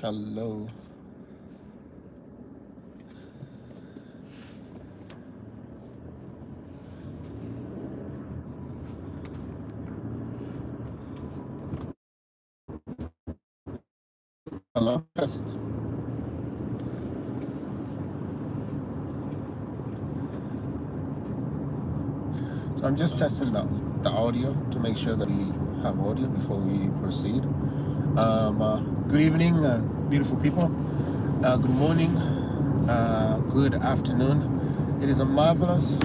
Hello. Hello. Test. So I'm just testing the audio to make sure that we have audio before we proceed. Good evening, beautiful people. Good morning. Good afternoon. It is a marvelous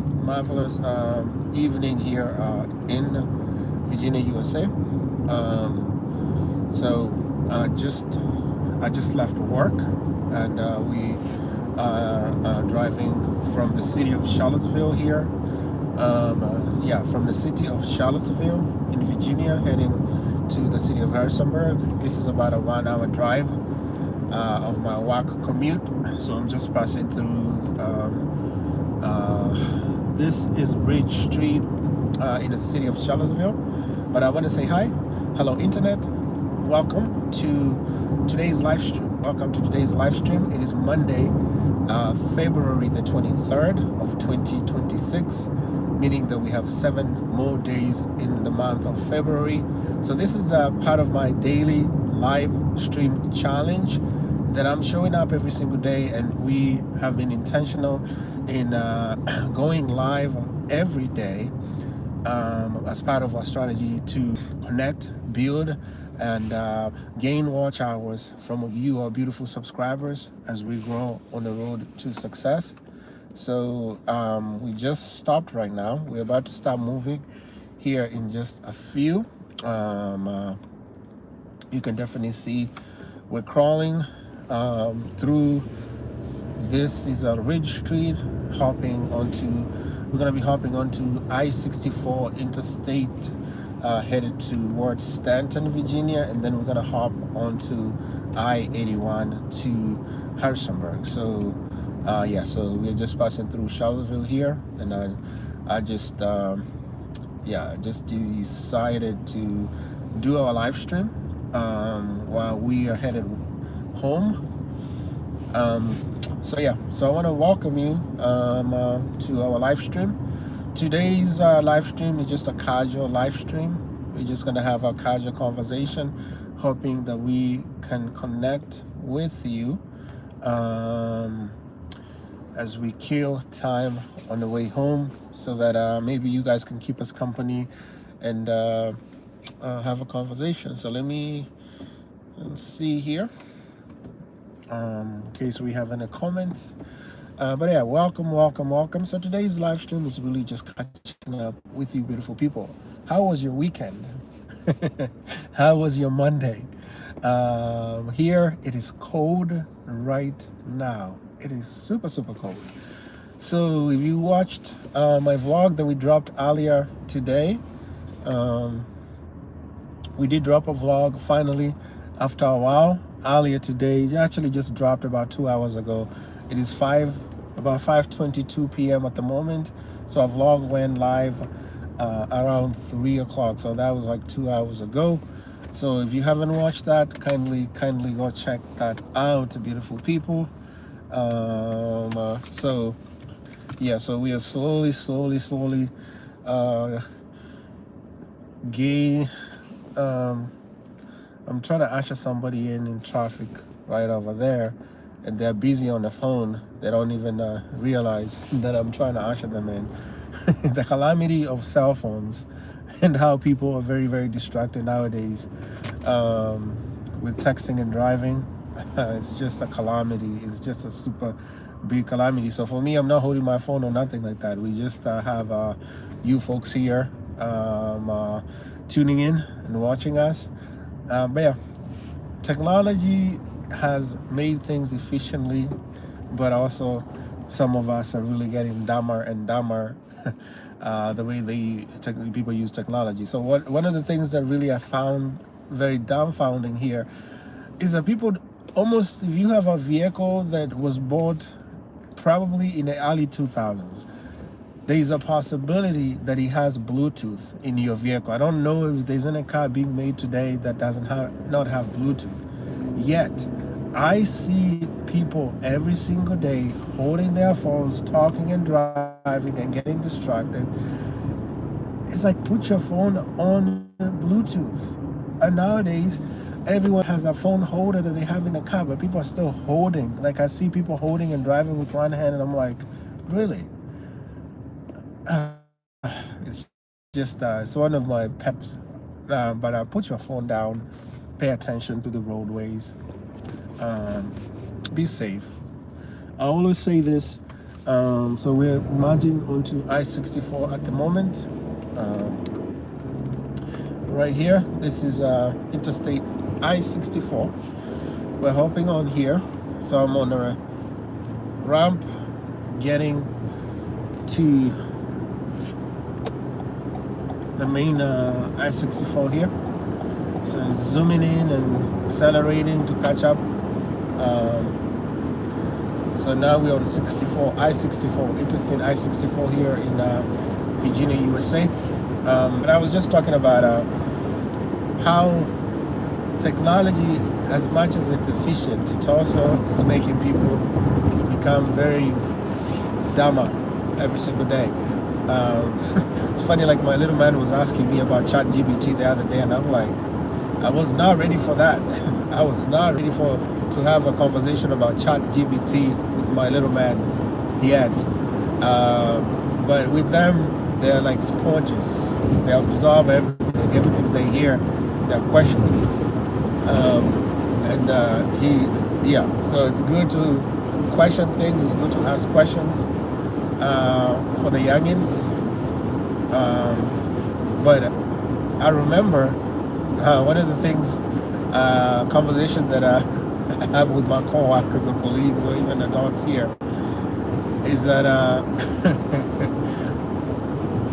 evening here in Virginia, USA. I just left work, and we are driving from the city of Charlottesville here. From the city of Charlottesville in Virginia, heading to the city of Harrisonburg. This is about a 1 hour drive of my work commute. So I'm just passing through. This is Ridge Street in the city of Charlottesville. But I want to say hi. Hello, Internet. Welcome to today's live stream. Welcome to today's live stream. It is Monday, February the 23rd of 2026, meaning that we have 7 more days in the month of February. So this is a part of my daily live stream challenge that I'm showing up every single day, and we have been intentional in going live every day as part of our strategy to connect, build, and gain watch hours from you, our beautiful subscribers, as we grow on the road to success. So we just stopped right now. We're about to start moving here in just a few. You can definitely see we're crawling through. This is a Ridge Street, we're going to be hopping onto I-64 interstate, headed towards Stanton, Virginia, and then we're going to hop onto I-81 to Harrisonburg. So so we're just passing through Charlottesville here, and I just decided to do our live stream while we are headed home. So I want to welcome you to our live stream. Today's live stream is just a casual live stream. We're just going to have a casual conversation, hoping that we can connect with you as we kill time on the way home, so that maybe you guys can keep us company and have a conversation. So let me see here. In case we have any comments. But yeah, welcome. So today's live stream is really just catching up with you beautiful people. How was your weekend? How was your Monday? Here it is cold right now. It is super cold. So if you watched my vlog that we dropped earlier today, we did drop a vlog finally after a while. Earlier today, it actually just dropped about 2 hours ago. It is about 5:22 p.m. at the moment. So our vlog went live around 3 o'clock. So that was like 2 hours ago. So if you haven't watched that, kindly go check that out, beautiful people. So we are slowly gay. I'm trying to usher somebody in traffic right over there, and they're busy on the phone. They don't even realize that I'm trying to usher them in. The calamity of cell phones and how people are very distracted nowadays with texting and driving. It's just a calamity. It's just a super big calamity. So for me, I'm not holding my phone or nothing like that. We just have you folks here tuning in and watching us. But yeah, technology has made things efficiently, but also some of us are really getting dumber and dumber the way people use technology. So one of the things that really I found very dumbfounding here is that people almost, if you have a vehicle that was bought probably in the early 2000s, there is a possibility that it has Bluetooth in your vehicle. I don't know if there's any car being made today that doesn't not have Bluetooth. Yet, I see people every single day holding their phones, talking and driving and getting distracted. It's like, put your phone on Bluetooth. And nowadays, everyone has a phone holder that they have in the car, but people are still holding. Like, I see people holding and driving with one hand, and I'm like, really? It's just, it's one of my peps. But put your phone down, pay attention to the roadways, be safe. I always say this. So we're merging onto I-64 at the moment. Right here, this is Interstate I-64. We're hopping on here. So I'm on a ramp getting to the main I-64 here. So I'm zooming in and accelerating to catch up. So now we're on I-64, Interstate I-64 here in Virginia, USA. But I was just talking about how technology, as much as it's efficient, it also is making people become very dumber every single day. It's funny, like my little man was asking me about ChatGPT the other day, and I'm like, I was not ready for that. I was not ready to have a conversation about ChatGPT with my little man yet. But with them, they're like sponges. They absorb everything they hear. They're questioning. So it's good to question things. It's good to ask questions for the youngins. But I remember one of the things, conversation that I have with my co-workers or colleagues or even adults here, is that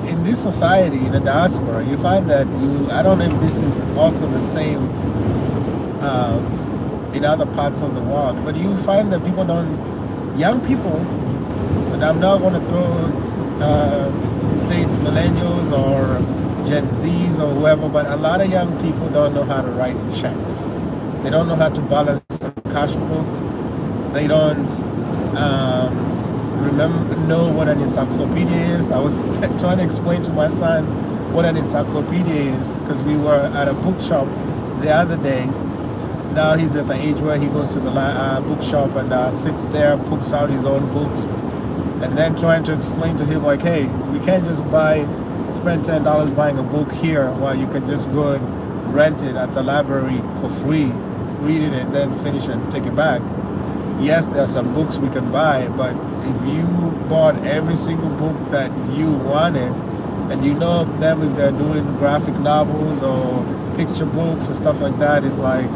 in this society, in the diaspora, you find that I don't know if this is also the same in other parts of the world, but you find that young people, and I'm not going to throw, say it's millennials or Gen Zs or whoever, but a lot of young people don't know how to write checks. They don't know how to balance a cash book. They don't know what an encyclopedia is. I was trying to explain to my son what an encyclopedia is, because we were at a bookshop the other day. Now he's at the age where he goes to the bookshop and sits there, picks out his own books, and then trying to explain to him, like, hey, we can't just spend $10 buying a book here while you can just go and rent it at the library for free, read it, and then finish and take it back. Yes, there are some books we can buy, but if you bought every single book that you wanted, and you know of them, if they're doing graphic novels or picture books and stuff like that, it's like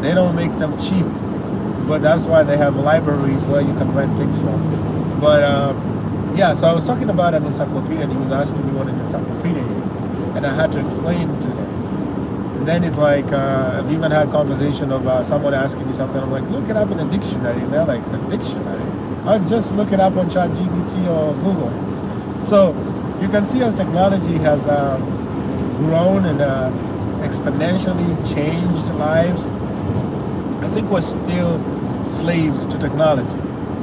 they don't make them cheap. But that's why they have libraries where you can rent things from. But so I was talking about an encyclopedia, and he was asking me what an encyclopedia is, and I had to explain to him. And then it's like, I've even had conversation of someone asking me something. I'm like, look it up in a dictionary. And they're like, a dictionary? I'll just look it up on ChatGPT or Google. So you can see as technology has grown and exponentially changed lives, I think we're still slaves to technology,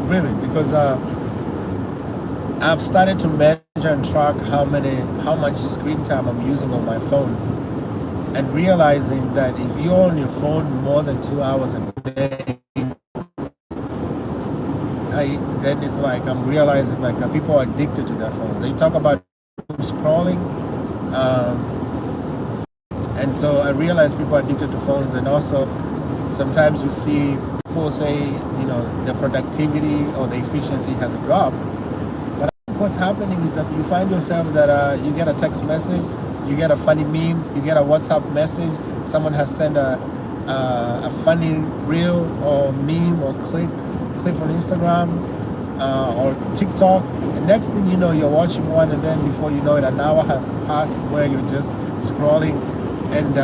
really, because I've started to measure and track how much screen time I'm using on my phone, and realizing that if you're on your phone more than 2 hours a day, then it's like I'm realizing like people are addicted to their phones. They talk about scrolling, and so I realize people are addicted to phones. And also sometimes you see people say, the productivity or the efficiency has dropped. But I think what's happening is that you find yourself that you get a text message, you get a funny meme, you get a WhatsApp message, someone has sent a funny reel or meme or clip on Instagram or TikTok, and next thing you know, you're watching one, and then before you know it, an hour has passed where you're just scrolling and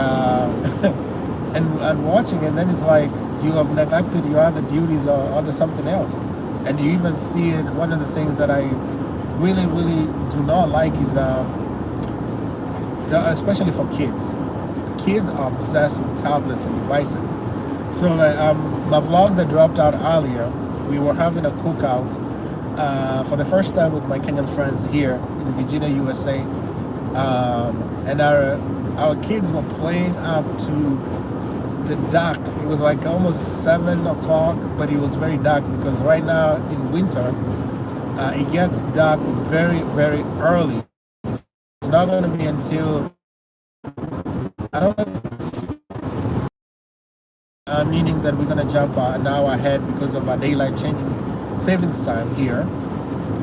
and watching, and then it's like you have neglected your other duties or other something else. And you even see it. One of the things that I really do not like is especially for kids. Kids are obsessed with tablets and devices. So like my vlog that dropped out earlier, we were having a cookout for the first time with my Kenyan friends here in Virginia, USA. And our kids were playing up to the dark. It was like almost 7 o'clock, but it was very dark because right now in winter, it gets dark very, very early. It's not going to be until, I don't know, meaning that we're going to jump an hour ahead because of our daylight changing savings time here.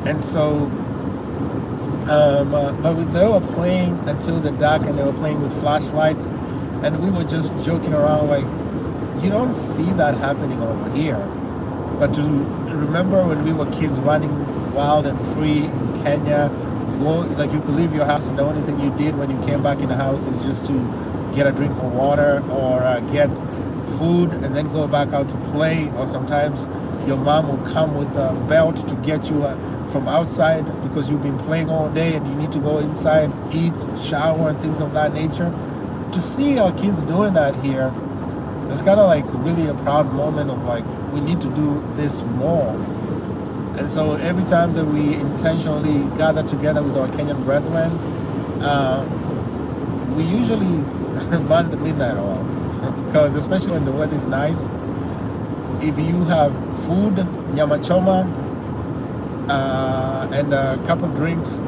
And so, but they were playing until the dark, and they were playing with flashlights, and we were just joking around like, you don't see that happening over here. But to remember when we were kids running wild and free in Kenya, like you could leave your house and the only thing you did when you came back in the house is just to get a drink of water or get food and then go back out to play. Or sometimes your mom will come with a belt to get you from outside because you've been playing all day and you need to go inside, eat, shower, and things of that nature. To see our kids doing that here, it's kind of like really a proud moment of like, we need to do this more. And so every time that we intentionally gather together with our Kenyan brethren, we usually burn the midnight oil, because especially when the weather is nice, if you have food, nyama choma, and a couple drinks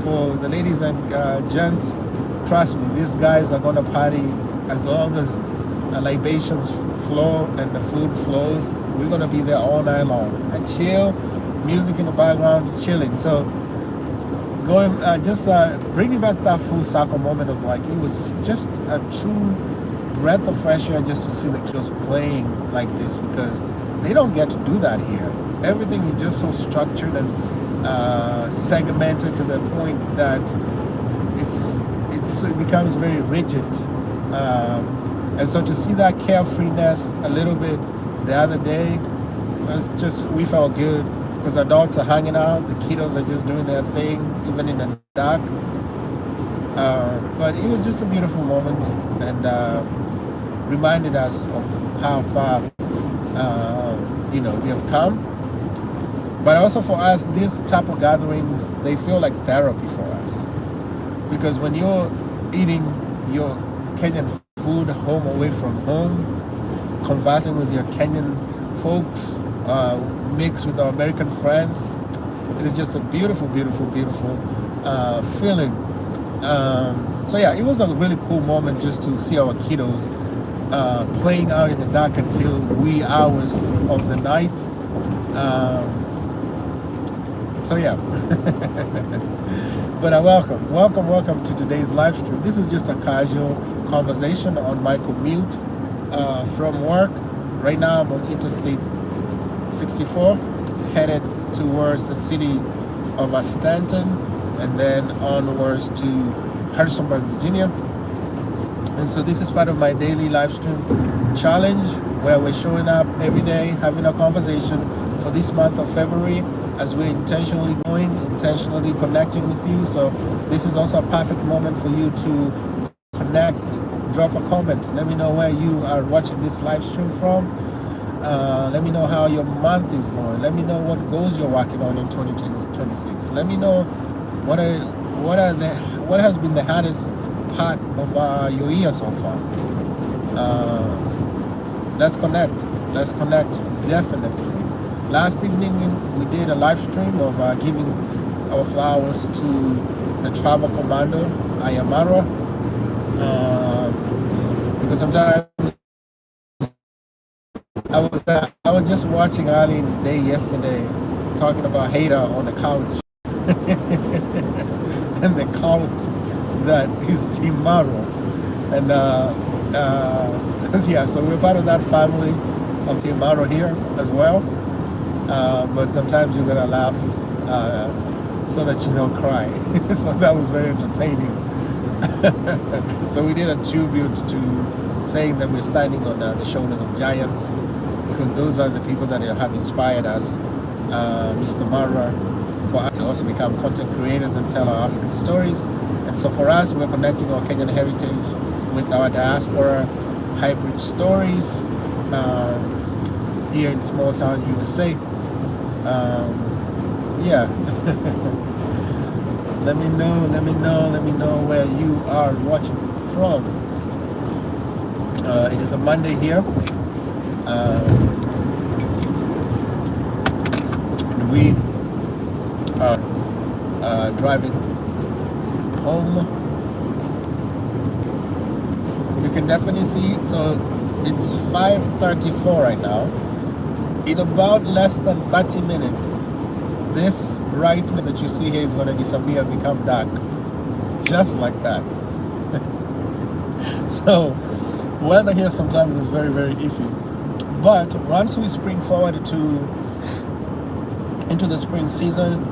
for the ladies and gents, trust me, these guys are gonna party as long as libations flow and the food flows. We're gonna be there all night long and chill, music in the background, chilling. So going, bringing back that full circle moment of like, it was just a true breath of fresh air just to see the kids playing like this, because they don't get to do that here. Everything is just so structured and segmented to the point that it becomes very rigid. And so to see that carefreeness a little bit the other day, we felt good, because adults are hanging out, the kiddos are just doing their thing, even in the dark. But it was just a beautiful moment, and reminded us of how far we have come. But also for us, these type of gatherings, they feel like therapy for us, because when you're eating your Kenyan food home away from home, conversing with your Kenyan folks, mixed with our American friends, it is just a beautiful, beautiful, beautiful feeling. So yeah, it was a really cool moment just to see our kiddos playing out in the dark until wee hours of the night. So yeah. But welcome to today's live stream. This is just a casual conversation on my commute from work. Right now I'm on Interstate 64, headed towards the city of Stanton, and then onwards to Harrisonburg, Virginia. And so this is part of my daily live stream challenge, where we're showing up every day, having a conversation for this month of February, as we're intentionally connecting with you. So this is also a perfect moment for you to connect, drop a comment. Let me know where you are watching this live stream from. Let me know how your month is going. Let me know what goals you're working on in 2026. Let me know what has been the hardest part of your year so far. Let's connect, definitely. Last evening we did a live stream of giving our flowers to the travel commando, Ayamara, because sometimes I was just watching early in the day yesterday, talking about Hater on the couch and the cult that is Team Maro. And yeah, so we're part of that family of Team Maro here as well. But sometimes you're gonna laugh so that you don't cry. So that was very entertaining. So we did a tribute to saying that we're standing on the shoulders of giants, because those are the people that have inspired us, Mr. Mara, for us to also become content creators and tell our African stories. And so for us, we're connecting our Kenyan heritage with our diaspora hybrid stories. here in small town USA. Yeah. Let me know where you are watching from. It is a Monday here, and we are driving home. You can definitely see, so it's 5:34 right now. In about less than 30 minutes, this brightness that you see here is going to disappear and become dark, just like that. So weather here sometimes is very, very iffy, but once we spring forward into the spring season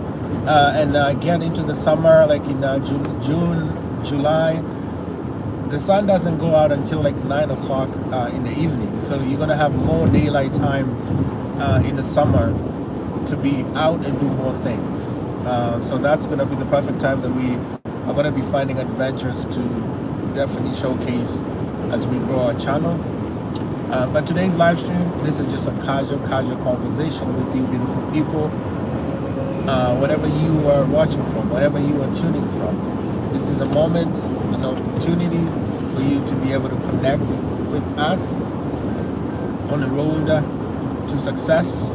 and get into the summer, like in June, July, the sun doesn't go out until like 9 o'clock in the evening. So you're gonna have more daylight time in the summer to be out and do more things. So that's gonna be the perfect time that we are gonna be finding adventures to definitely showcase as we grow our channel. But today's live stream, this is just a casual conversation with you beautiful people. Whatever you are watching from, whatever you are tuning from, this is a moment, an opportunity for you to be able to connect with us on the road to success.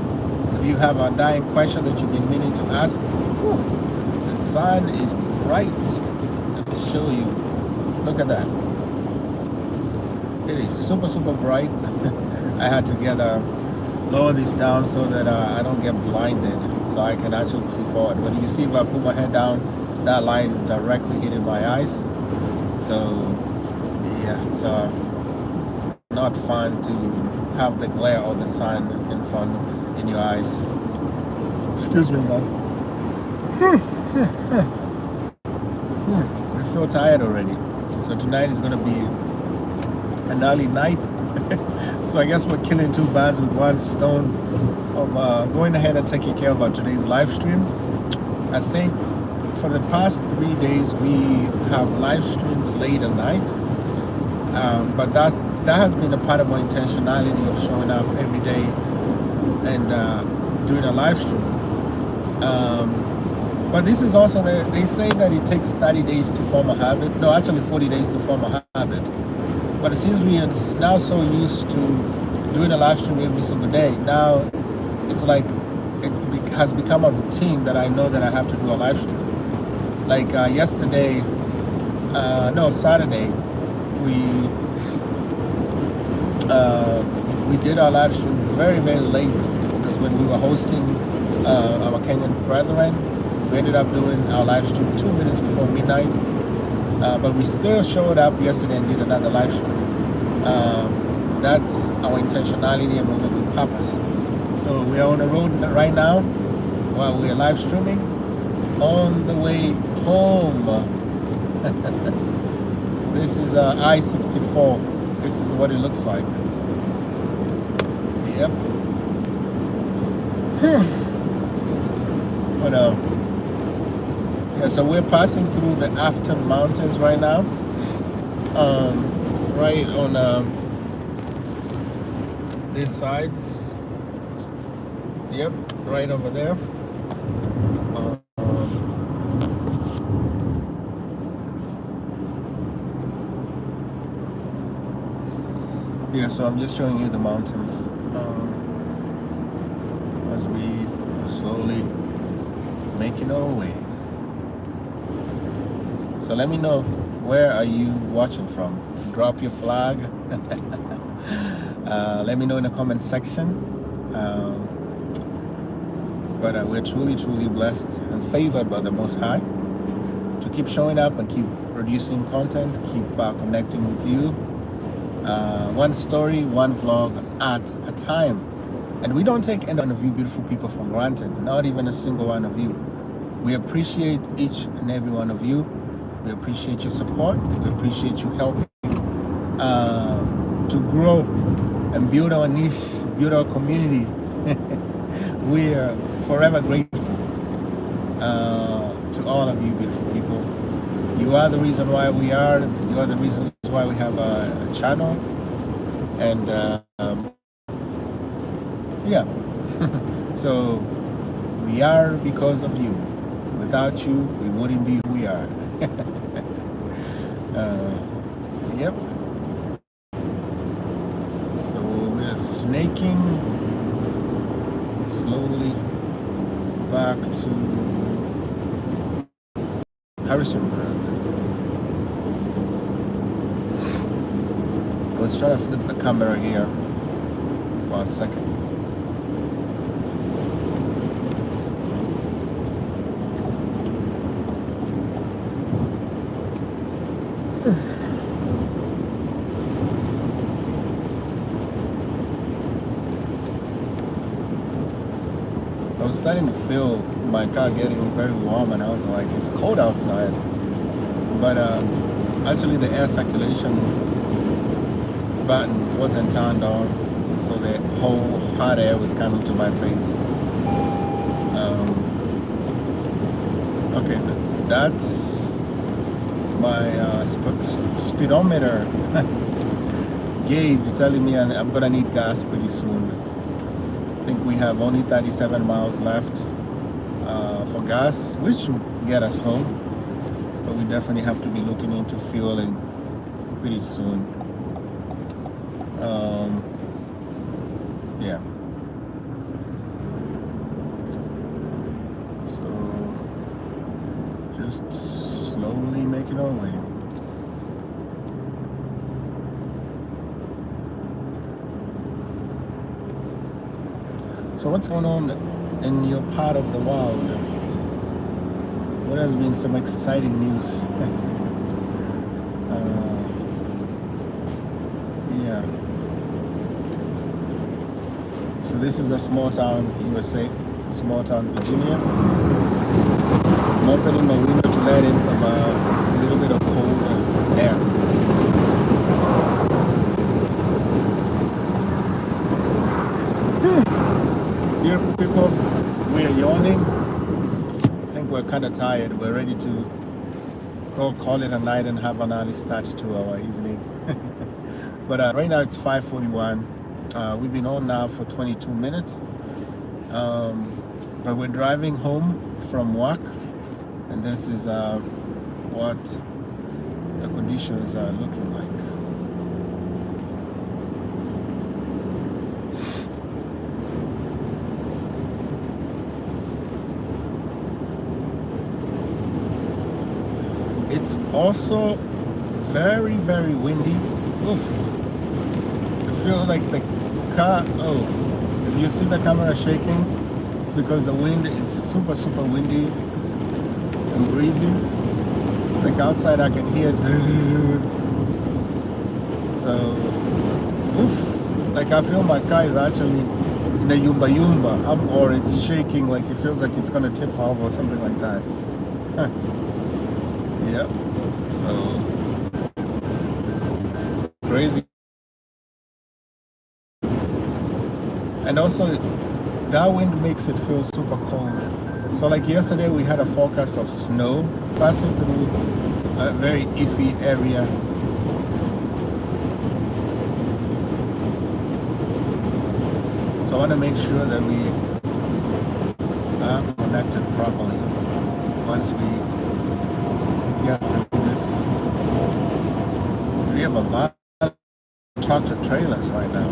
If you have a dying question that you've been meaning to ask, the sun is bright. Let me show you. Look at that. It is super, super bright. I had to get lower this down so that I don't get blinded, so I can actually see forward. But you see, if I put my head down, that light is directly hitting my eyes. So yeah, it's not fun to have the glare of the sun in your eyes. Excuse me, guys. I feel tired already. So tonight is gonna be an early night. So I guess we're killing two birds with one stone of going ahead and taking care of our today's live stream. I think for the past 3 days we have live streamed late at night, but that has been a part of our intentionality of showing up every day and doing a live stream. But this is also, they say that it takes 30 days to form a habit. No, actually 40 days to form a habit. But since we are now so used to doing a live stream every single day, now it's like it has become a routine that I know that I have to do a live stream. Like Saturday, we did our live stream very, very late, because when we were hosting our Kenyan brethren, we ended up doing our live stream 2 minutes before midnight. But we still showed up yesterday and did another live stream. That's our intentionality and moving with purpose. So we are on the road right now while we are live streaming on the way home. This is I-64. This is what it looks like. Yep. But yeah, so we're passing through the Afton Mountains right now. Right on these sides. Yep, right over there. Yeah, so I'm just showing you the mountains as we are slowly making our way. So let me know, where are you watching from? Drop your flag. Let me know in the comment section. But we're truly, truly blessed and favored by the Most High to keep showing up and keep producing content, keep connecting with you. One story, one vlog at a time. And we don't take any one of you beautiful people for granted, not even a single one of you. We appreciate each and every one of you. We appreciate your support. We appreciate you helping to grow and build our niche, build our community. We are forever grateful to all of you beautiful people. You are the reason why we are. You are the reasons why we have a channel. And Yeah. So we are because of you. Without you, we wouldn't be who we are. Yep. So we're snaking slowly back to Harrisonburg. I was trying to flip the camera here for a second. I was starting to feel my car getting very warm, and I was like, it's cold outside. But actually the air circulation button wasn't turned on, so the whole hot air was coming to my face. Okay, that's my speedometer gauge telling me I'm gonna need gas pretty soon. I think we have only 37 miles left for gas, which should get us home, but we definitely have to be looking into fueling pretty soon. Yeah. So just slowly making our way. So what's going on in your part of the world? What has been some exciting news? Yeah. So this is a small town USA, small town Virginia. I'm opening my window to let in some a little bit of cold air. Beautiful people, we are yawning. I think we're kind of tired. We're ready to call it a night and have an early start to our evening. But right now it's 5:41. We've been on now for 22 minutes. But we're driving home from work, and this is what the conditions are looking like. It's also very, very windy. Oof. I feel like the car, if you see the camera shaking, it's because the wind is super, super windy and breezy. Like outside I can hear, so, oof. Like I feel my car is actually in a yumba, or it's shaking, like it feels like it's gonna tip off or something like that. Yep. So crazy. And also that wind makes it feel super cold. So like yesterday we had a forecast of snow passing through a very iffy area. So I want to make sure that we are connected properly once we get through this. We have a lot of tractor trailers right now.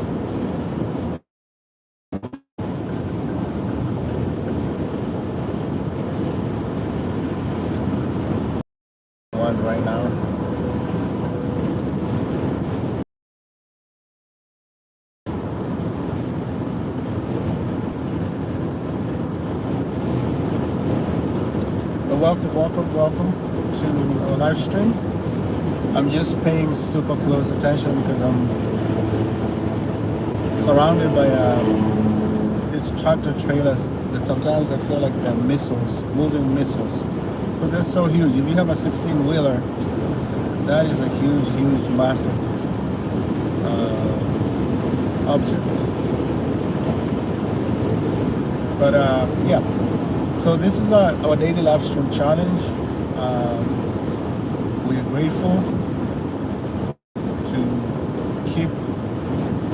One right now. But welcome to our live stream. I'm just paying super close attention because I'm surrounded by these tractor trailers that sometimes I feel like they're missiles, moving missiles, because they're so huge. If you have a 16-wheeler, that is a huge, massive object. But yeah, so this is our daily live stream challenge. We are grateful to keep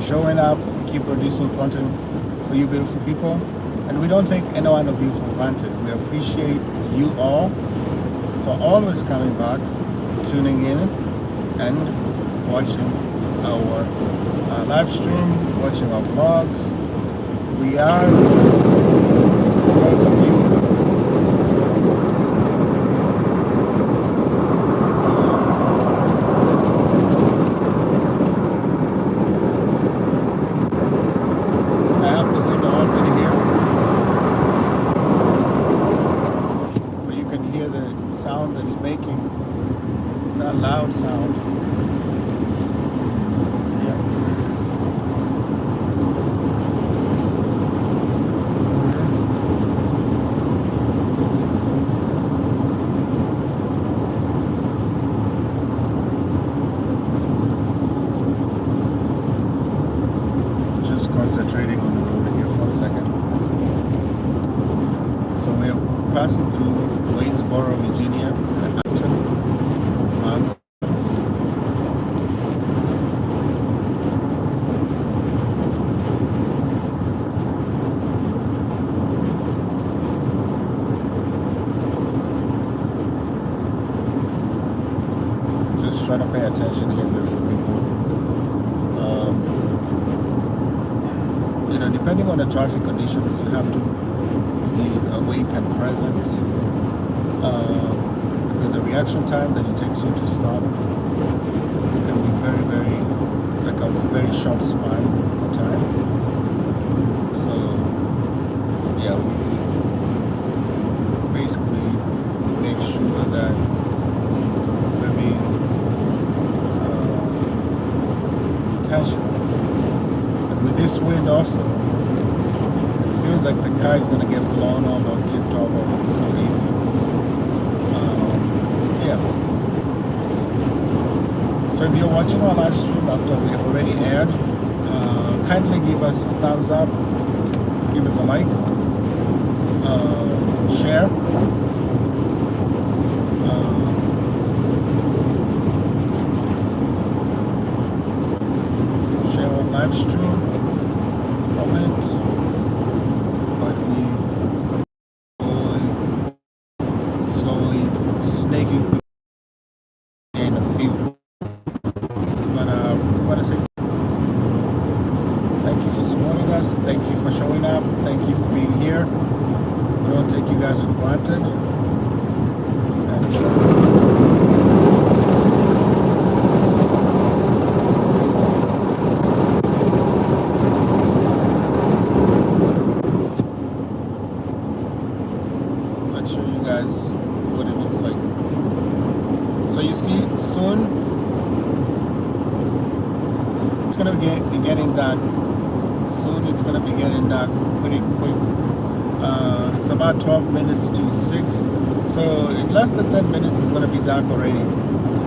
showing up and keep producing content for for you beautiful people. And we don't take any one of you for granted. We appreciate you all for always coming back, tuning in, and watching our live stream, watching our vlogs. We are some you. I have the window open here, but you can hear the sound that it's making, that loud sound. Concentrating on the road here for a second. So we're passing through Waynesboro, Virginia, and Afton Mountains. Just trying to pay attention here, beautiful people. You know, depending on the traffic conditions, you have to be awake and present, because the reaction time that it takes you to stop can be very, very, like a very short span of time. So, yeah, we basically make sure that we're being intentional. With this wind also, it feels like the car is going to get blown off or tipped over so easy. Yeah. So if you're watching our live stream after we have already aired, kindly give us a thumbs up, give us a like, share. Share our live stream. Comment, but we slowly snaking through in a few. But we want to say thank you for supporting us, thank you for showing up, thank you for being here. We don't take you guys for granted. And what it looks like. So you see, soon it's gonna be getting dark. Soon it's gonna be getting dark pretty quick. It's about 12 minutes to 6. So in less than 10 minutes it's gonna be dark already,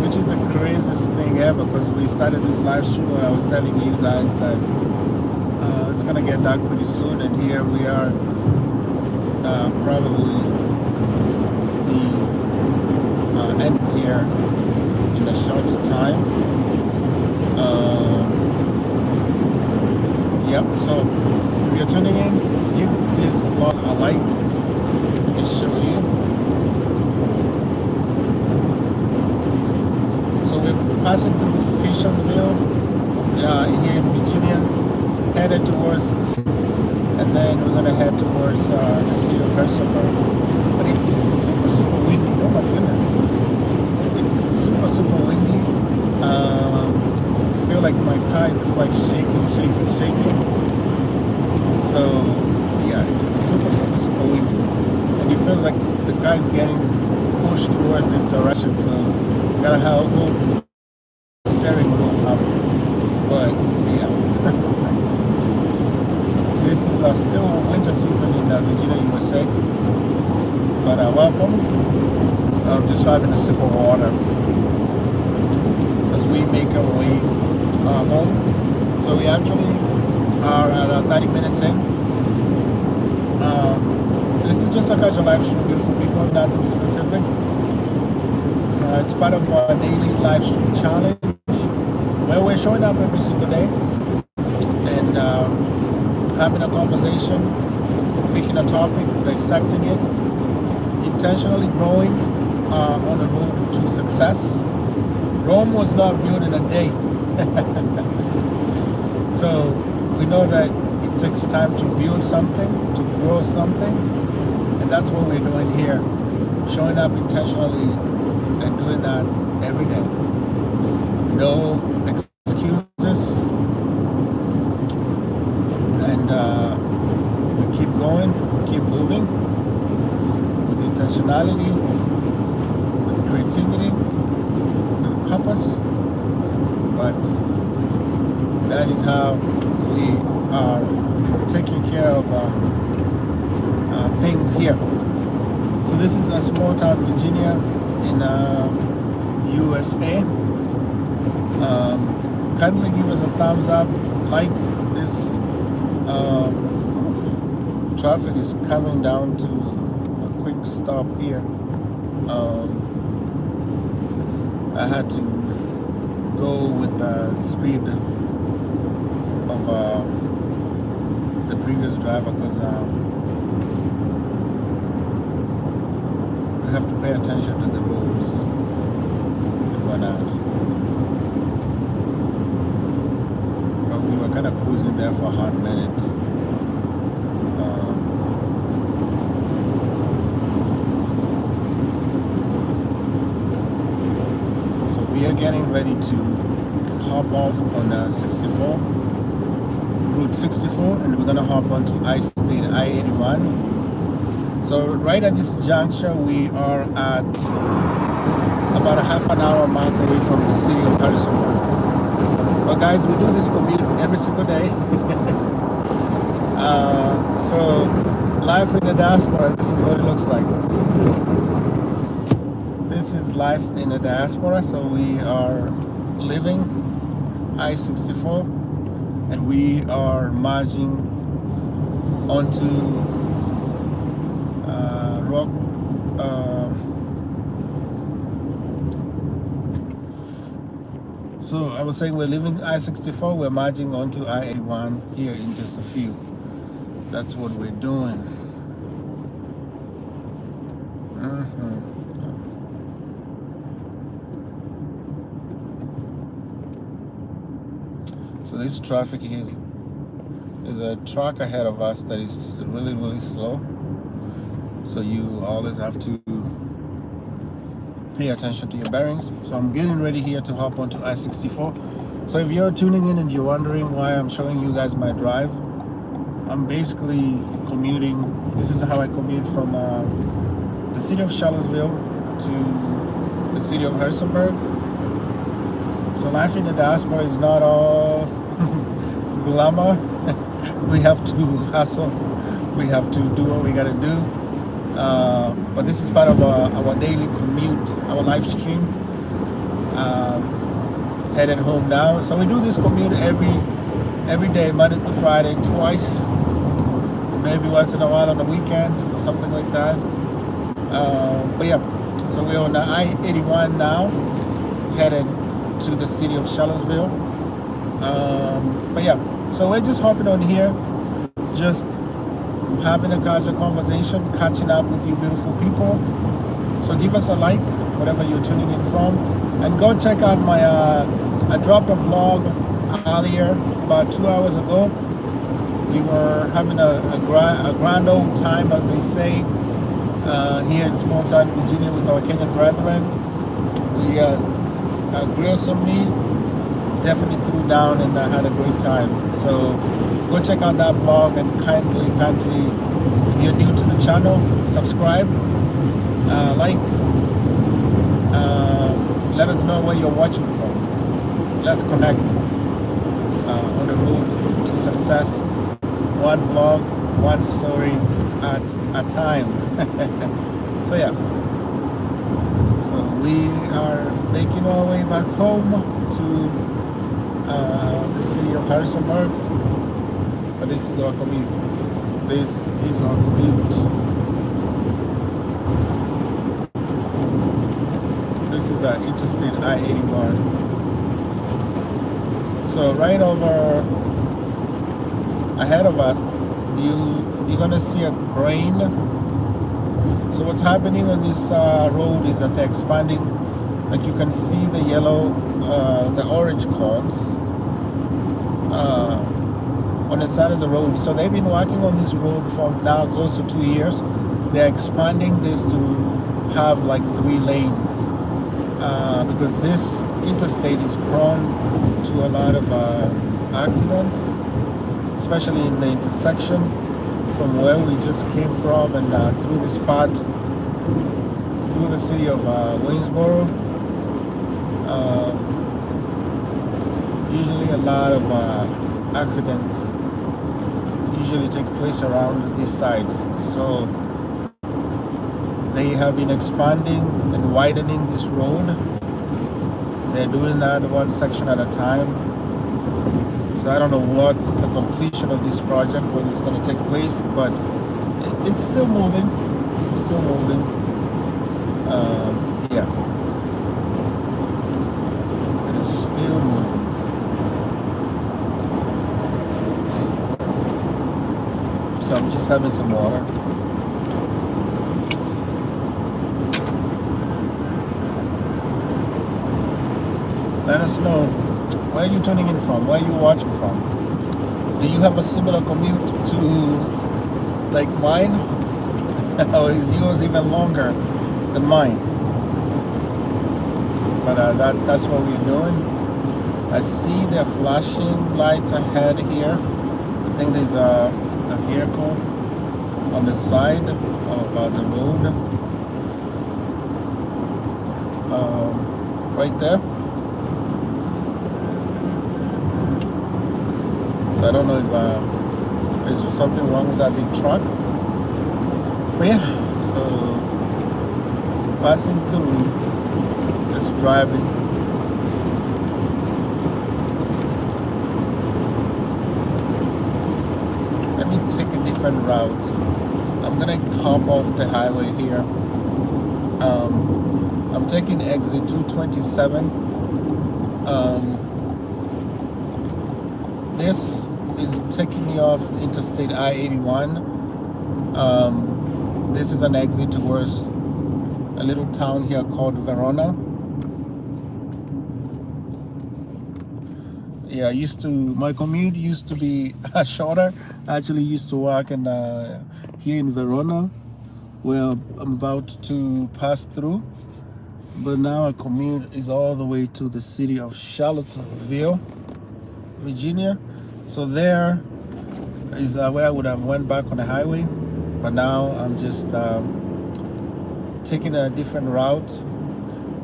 which is the craziest thing ever, because we started this live stream when I was telling you guys that it's gonna get dark pretty soon, and here we are, probably end here in a short time. Yep, so if you're tuning in, give this vlog a like. Let me show you. So we're passing through Fishersville here in Virginia, headed towards, and then we're gonna head towards the city of Harrisonburg. But it's super, super windy. Oh my goodness. It's super, super windy. I feel like my car is just like shaking. So yeah, it's super, super, super windy. And it feels like the car is getting pushed towards this direction. So you gotta have hold steering wheel up. But yeah. This is still winter season in Virginia, USA. But welcome. I'm just having a sip of water as we make our way home. So we actually are at 30 minutes in. This is just a casual live stream, beautiful people, nothing specific. It's part of our daily live stream challenge where we're showing up every single day and having a conversation, picking a topic, dissecting it, intentionally growing on the road to success. Rome was not built in a day. So we know that it takes time to build something, to grow something, and that's what we're doing here, showing up intentionally and doing that every day. No excuses, and we keep going, we keep moving with intentionality, with creativity, with purpose, but that is how we are taking care of things here. So this is a small town, Virginia, in USA. Kindly give us a thumbs up, like this. Traffic is coming down to a quick stop here. I had to go with the speed of the previous driver because we have to pay attention to the roads and whatnot. But we were kind of cruising there for a hot minute. So we are getting ready to hop off on 64. Route 64, and we're gonna hop onto I-State I-81. So right at this juncture, we are at about a half an hour mark away from the city of Harrisonburg. But guys, we do this commute every single day. So life in the diaspora, this is what it looks like. This is life in the diaspora. So we are living I-64. And we are merging onto rock. So I was saying we're leaving I-64, we're merging onto I-81 here in just a few. That's what we're doing. So this traffic here is a truck ahead of us that is really, really slow. So you always have to pay attention to your bearings. So I'm getting ready here to hop onto I-64. So if you're tuning in and you're wondering why I'm showing you guys my drive, I'm basically commuting. This is how I commute from the city of Charlottesville to the city of Harrisonburg. So life in the diaspora is not all glamour. We have to hustle. We have to do what we gotta do. But this is part of our daily commute, our live stream. Headed home now. So we do this commute every day, Monday to Friday, twice. Maybe once in a while on the weekend or something like that. But yeah, so we're on the I-81 now, headed to the city of Charlottesville. But yeah, so we're just hopping on here, just having a casual conversation, catching up with you beautiful people. So give us a like, whatever you're tuning in from, and go check out my I dropped a vlog earlier, about 2 hours ago. We were having a grand old time, as they say, here in small town Virginia with our Kenyan brethren. We grilled some meat, definitely threw down, and I had a great time. So go check out that vlog, and kindly, if you're new to the channel, subscribe, like, let us know where you're watching from. Let's connect on the road to success, one vlog, one story at a time. So yeah, so we are making our way back home to the city of Harrisonburg, but this is our commute. This is our commute. This is our interstate I-81. So right over ahead of us, you're gonna see a crane. So what's happening on this road is that they're expanding. Like you can see the yellow, the orange cones on the side of the road. So they've been working on this road for now close to 2 years. They're expanding this to have like 3 lanes because this interstate is prone to a lot of accidents, especially in the intersection from where we just came from and through this part, through the city of Waynesboro. Usually a lot of accidents usually take place around this side. So they have been expanding and widening this road. They're doing that one section at a time. So I don't know what's the completion of this project, when it's going to take place, but it's still moving. It's still moving. Yeah. It is still moving. So I'm just having some water. Let us know, where are you tuning in from? Where are you watching from? Do you have a similar commute to like mine? Or is yours even longer than mine? But that's what we're doing. I see the flashing lights ahead here. I think there's a vehicle on the side of the road. Right there. So I don't know if there's something wrong with that big truck. But yeah, so passing through, just driving. Let me take a different route. I'm gonna hop off the highway here. I'm taking exit 227. This is taking me off Interstate I-81. This is an exit towards a little town here called Verona. Yeah, my commute used to be shorter. I actually used to work in here in Verona, where I'm about to pass through. But now our commute is all the way to the city of Charlottesville, Virginia. So there is where I would have went back on the highway, but now I'm just taking a different route,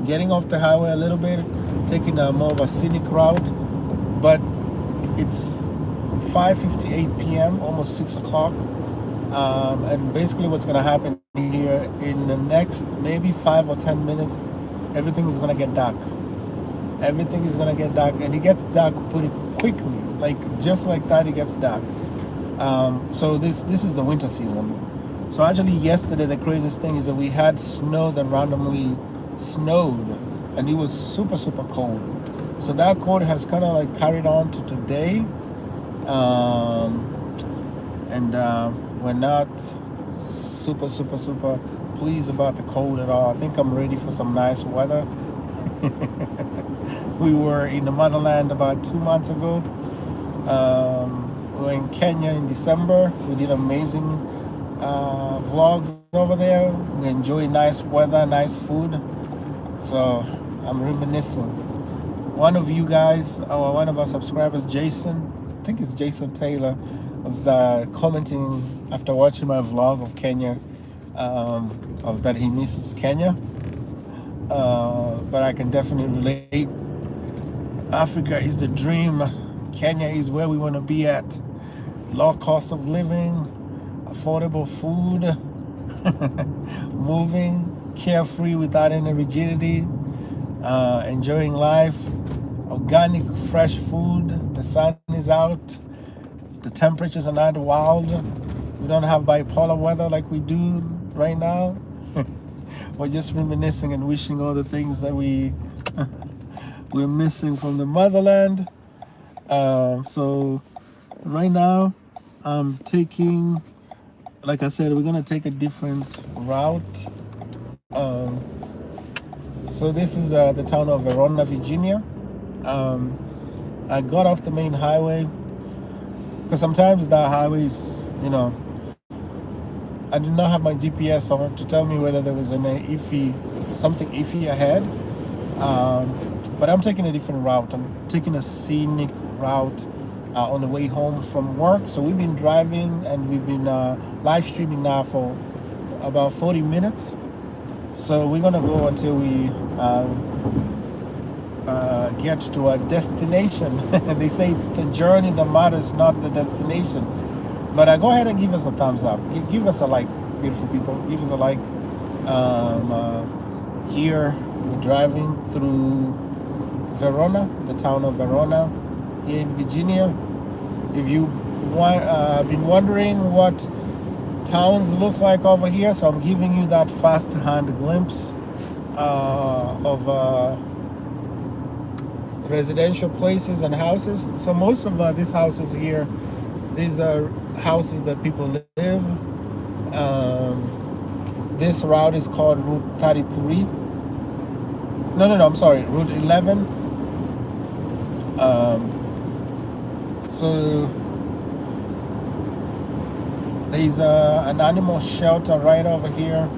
getting off the highway a little bit, taking more of a scenic route. But it's 5:58 p.m., almost 6 o'clock, and basically what's going to happen here in the next maybe 5 or 10 minutes, everything is going to get dark. Everything is going to get dark, and it gets dark pretty quickly. Like just like that, it gets dark. So this is the winter season. So actually yesterday, the craziest thing is that we had snow that randomly snowed, and it was super cold. So that cold has kind of like carried on to today, and we're not super pleased about the cold at all. I think I'm ready for some nice weather. We were in the motherland about 2 months ago. We were in Kenya in December. We did amazing vlogs over there. We enjoyed nice weather, nice food. So I'm reminiscing. One of you guys, or one of our subscribers, Jason, I think it's Jason Taylor, was commenting after watching my vlog of Kenya, of that he misses Kenya. But I can definitely relate. Africa is the dream. Kenya is where we want to be at. Low cost of living, affordable food, moving carefree without any rigidity, enjoying life, organic fresh food. The sun is out, the temperatures are not wild. We don't have bipolar weather like we do right now. We're just reminiscing and wishing all the things that we're missing from the motherland. So right now I'm taking, like I said, we're gonna take a different route. Um, so this is the town of Verona, Virginia. Um, I got off the main highway because sometimes the highways, you know, I did not have my GPS on to tell me whether there was something iffy ahead. But I'm taking a different route. I'm taking a scenic route on the way home from work. So we've been driving and we've been live streaming now for about 40 minutes. So we're gonna go until we get to our destination. They say it's the journey that matters, not the destination. But go ahead and give us a thumbs up. Give us a like, beautiful people. Give us a like. Here we're driving through Verona, the town of Verona in Virginia. If you been wondering what towns look like over here, so I'm giving you that first-hand glimpse of residential places and houses. So most of these houses here, these are houses that people live. This route is called Route 33. No, I'm sorry, Route 11. So there's an animal shelter right over here.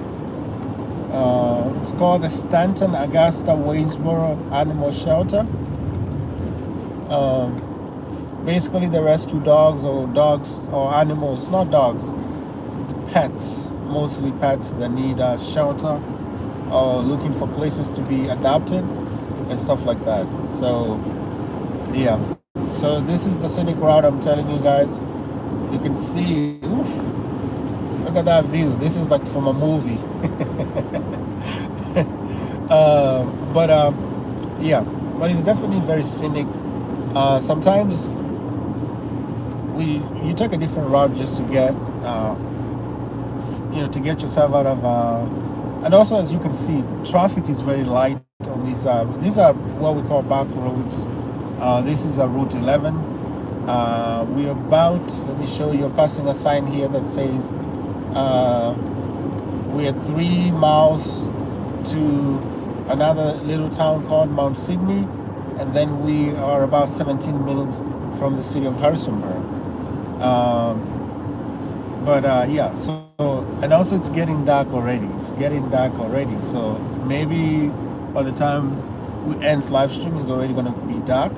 It's called the Stanton Augusta Waynesboro Animal Shelter. Basically, they rescue dogs or animals, not dogs, pets, mostly pets that need shelter or looking for places to be adopted and stuff like that. So, yeah. So this is the scenic route I'm telling you guys. You can see, oof, look at that view. This is like from a movie. Yeah, but it's definitely very scenic. Sometimes you take a different route just to get to get yourself out of and also, as you can see, traffic is very light on these are what we call back roads. This is a Route 11. We're about, let me show you, passing a sign here that says we're 3 miles to another little town called Mount Sydney, and then we are about 17 minutes from the city of Harrisonburg. Yeah, so, and also it's getting dark already. So maybe by the time we end live stream, it's already going to be dark.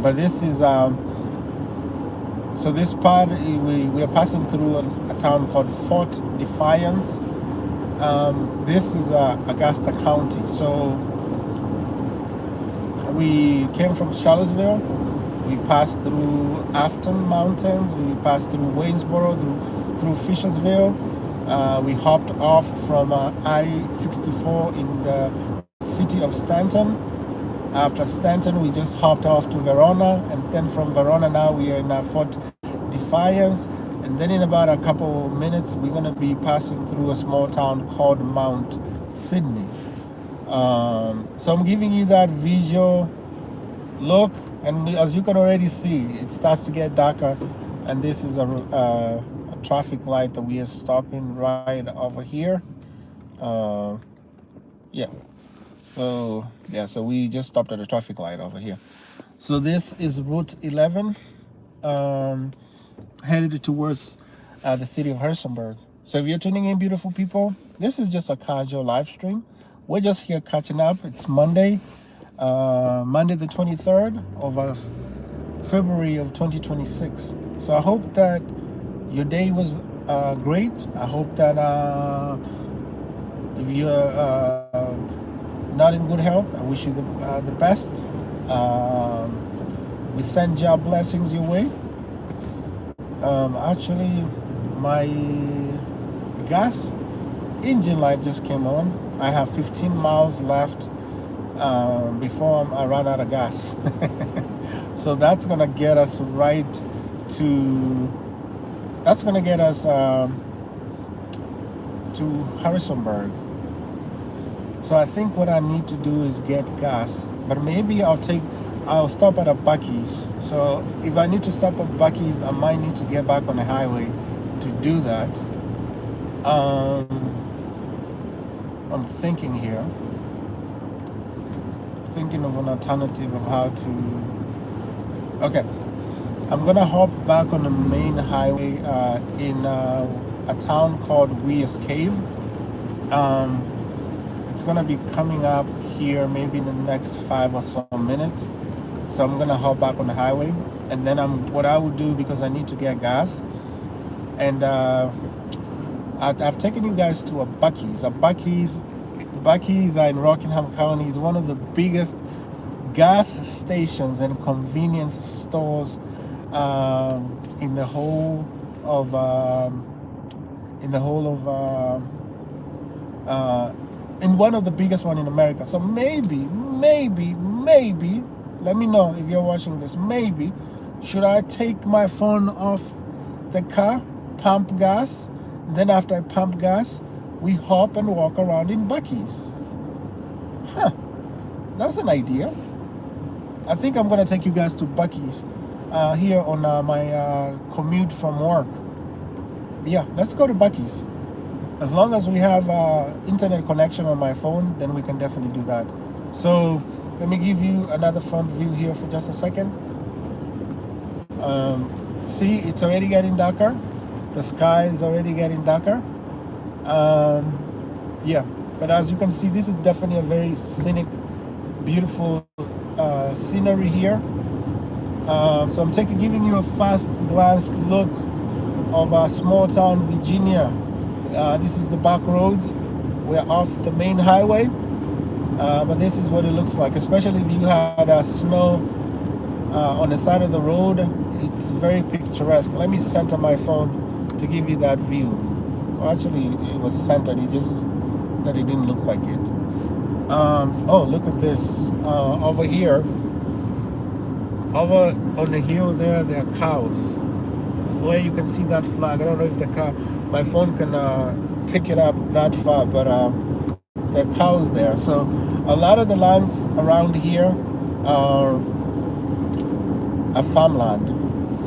But this is so this part we are passing through a town called Fort Defiance. This is Augusta County. So we came from Charlottesville. We passed through Afton Mountains. We passed through Waynesboro, through Fishersville. We hopped off from I-64 in the city of Stanton. After Stanton, we just hopped off to Verona, and then from Verona now we are in Fort Defiance. And then in about a couple minutes, we're going to be passing through a small town called Mount Sydney. So I'm giving you that visual look, and as you can already see, it starts to get darker, and this is a traffic light that we are stopping right over here. Yeah. So we just stopped at a traffic light over here. So this is Route 11, headed towards the city of Harrisonburg. So if you're tuning in, beautiful people, this is just a casual live stream. We're just here catching up. It's Monday, Monday the 23rd of February of 2026. So I hope that your day was great. I hope that if you're not in good health, I wish you the best. We send job blessings your way. Actually, my gas engine light just came on. I have 15 miles left before I run out of gas. So that's gonna get us right to. That's gonna get us to Harrisonburg. So I think what I need to do is get gas, but maybe I'll take I'll stop at a Buc-ee's. So if I need to stop at Buc-ee's, I might need to get back on the highway to do that. I'm thinking here, thinking of an alternative of how to. Okay, I'm gonna hop back on the main highway in a town called Weir's Cave. It's gonna be coming up here maybe in the next 5 or so minutes. So I'm gonna hop back on the highway, and then what I would do, because I need to get gas, and I've taken you guys to a Buc-ee's. Buc-ee's in Rockingham County is one of the biggest gas stations and convenience stores in the whole of in one of the biggest one in America. So maybe, let me know if you're watching this. Maybe should I take my phone off the car, pump gas, then after I pump gas, we hop and walk around in Buc-ee's. That's an idea. I think I'm gonna take you guys to Buc-ee's here on my commute from work. Yeah, let's go to Buc-ee's. As long as we have internet connection on my phone, then we can definitely do that. So let me give you another front view here for just a second. See, it's already getting darker. The sky is already getting darker. Yeah, but as you can see, this is definitely a very scenic, beautiful scenery here. So I'm giving you a fast glance look of small town Virginia. This is the back roads. We're off the main highway, but this is what it looks like, especially if you had snow on the side of the road. It's very picturesque. Let me center my phone to give you that view. Well, actually, it was centered, it just that it didn't look like it. Oh, look at this. Over here, over on the hill there are cows. Where you can see that flag. I don't know if my phone can pick it up that far, but there are cows there. So a lot of the lands around here are farmland.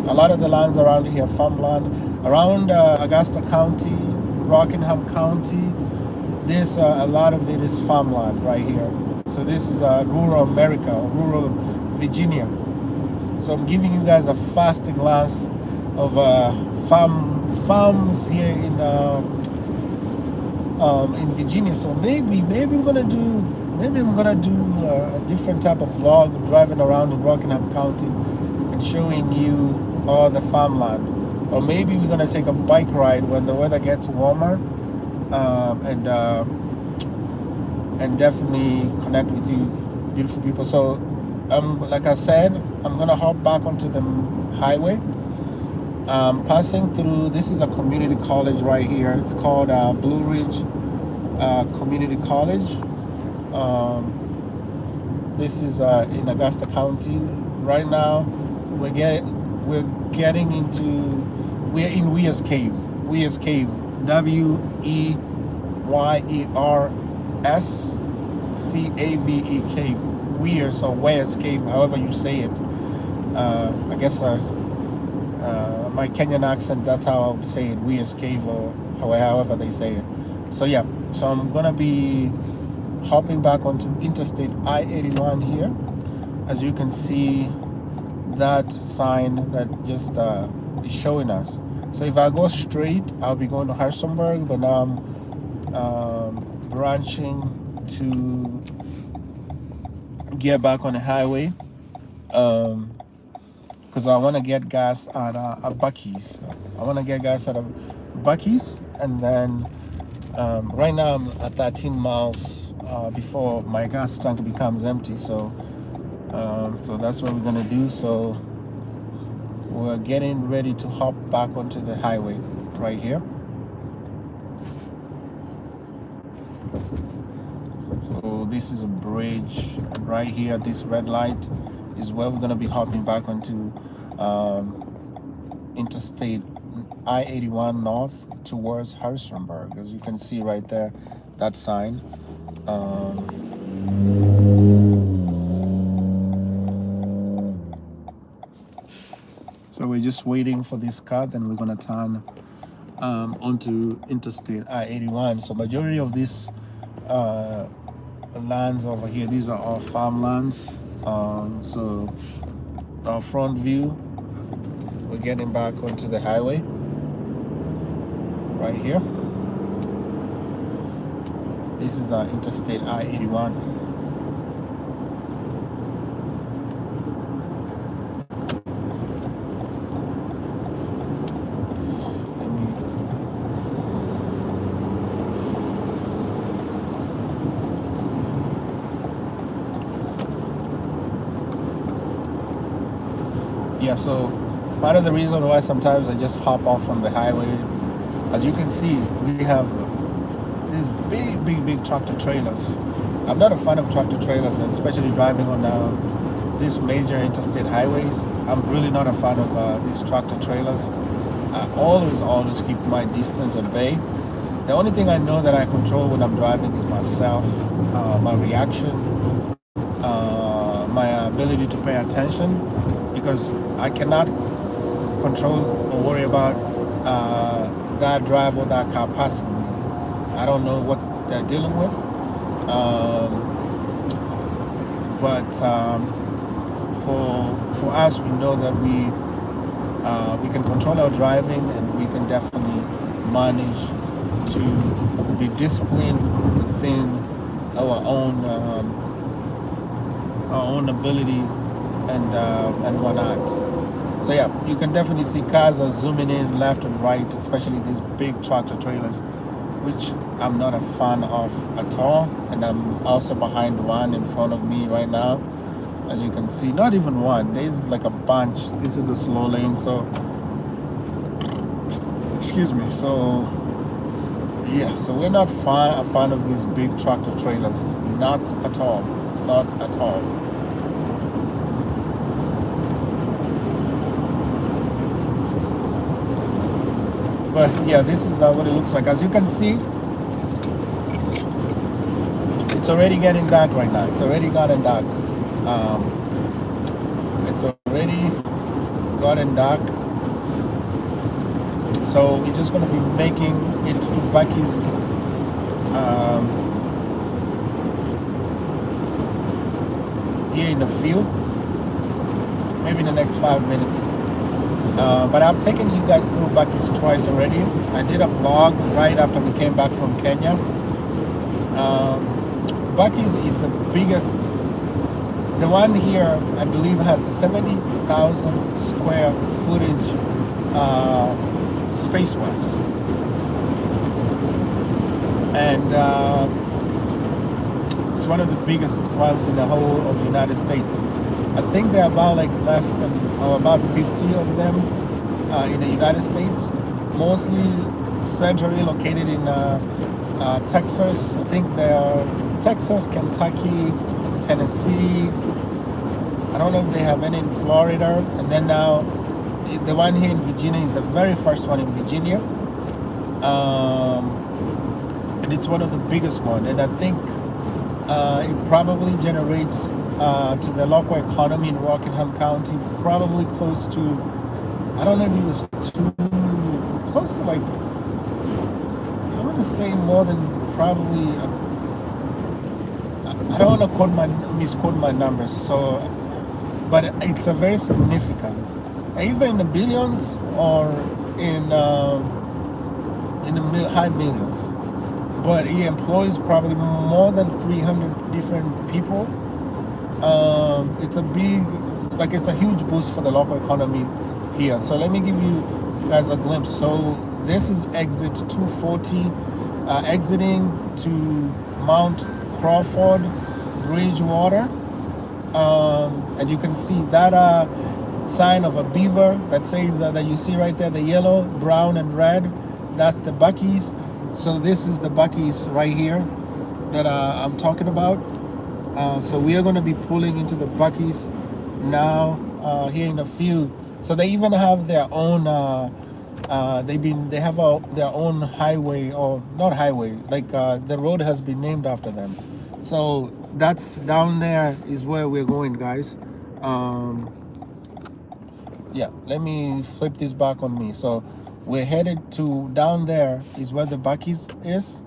A lot of the lands around here are farmland. Around Augusta County, Rockingham County, this a lot of it is farmland right here. So this is rural America, rural Virginia. So I'm giving you guys a fast glance of farms here in Virginia. So maybe I'm gonna do a different type of vlog, driving around in Rockingham County and showing you all the farmland. Or maybe we're gonna take a bike ride when the weather gets warmer, and definitely connect with you, beautiful people. So like I said, I'm gonna hop back onto the highway. Passing through, this is a community college right here. It's called Blue Ridge Community College. This is in Augusta County. Right now, we're in Weir's Cave. Weir's Cave, WEYERSCAVE Cave. Weir's or Weir's Cave, however you say it. I guess my Kenyan accent, that's how I would say it, Weir's Cave, or however they say it. So yeah, so I'm gonna be hopping back onto Interstate I-81 here. As you can see, that sign that just is showing us. So if I go straight, I'll be going to Harrisonburg, but now I'm branching to get back on the highway. Because I want to get gas at Buc-ee's. I want to get gas at Buc-ee's, and then right now I'm at 13 miles before my gas tank becomes empty. So that's what we're gonna do. So we're getting ready to hop back onto the highway right here. So this is a bridge, and right here, this red light is where we're gonna be hopping back onto Interstate I-81 north towards Harrisonburg. As you can see right there, that sign. we're just waiting for this car, then we're gonna turn onto Interstate I-81. So majority of these lands over here, these are all farmlands. So our front view, we're getting back onto the highway right here. This is our Interstate I-81. Yeah, so part of the reason why sometimes I just hop off from the highway, as you can see, we have these big tractor trailers. I'm not a fan of tractor trailers, especially driving on these major interstate highways. I'm really not a fan of these tractor trailers. I always keep my distance at bay. The only thing I know that I control when I'm driving is myself, my reaction, my ability to pay attention, because I cannot control or worry about that driver or that car passing me. I don't know what they're dealing with, but for us, we know that we can control our driving, and we can definitely manage to be disciplined within our own ability and whatnot. So yeah, you can definitely see cars are zooming in left and right, especially these big tractor trailers, which I'm not a fan of at all. And I'm also behind one in front of me right now, as you can see. Not even one, there's like a bunch. This is the slow lane, so excuse me. So yeah, so we're not a fan of these big tractor trailers, not at all, not at all. But yeah, this is what it looks like. As you can see, it's already getting dark right now. It's already gotten dark. It's already gotten dark. So we're just going to be making it to Buc-ee's here in a few, maybe in the next 5 minutes. But I've taken you guys through Buc-ee's twice already. I did a vlog right after we came back from Kenya. Buc-ee's is the biggest. The one here, I believe, has 70,000 square footage space-wise. And it's one of the biggest ones in the whole of the United States. I think there are about like less than, or about 50 of them in the United States, mostly centrally located in Texas. I think there are Texas, Kentucky, Tennessee. I don't know if they have any in Florida. And then now the one here in Virginia is the very first one in Virginia. And it's one of the biggest one. And I think it probably generates to the local economy in Rockingham County, probably close to, I don't know if it was close to like, I want to say more than probably, I don't want to misquote my numbers, so, but it's a very significant, either in the billions or in the high millions, but he employs probably more than 300 different people. It's a huge boost for the local economy here. So let me give you guys a glimpse. So this is exit 240, exiting to Mount Crawford, Bridgewater, and you can see that sign of a beaver that says that you see right there, the yellow, brown, and red. That's the Buc-ee's. So this is the Buc-ee's right here that I'm talking about. So we are going to be pulling into the Buc-ee's now here in a few. So they even have their own. They have their own highway, or not highway, like the road has been named after them. So that's down there is where we're going, guys. Yeah, let me flip this back on me. So we're headed to down there is where the Buc-ee's is.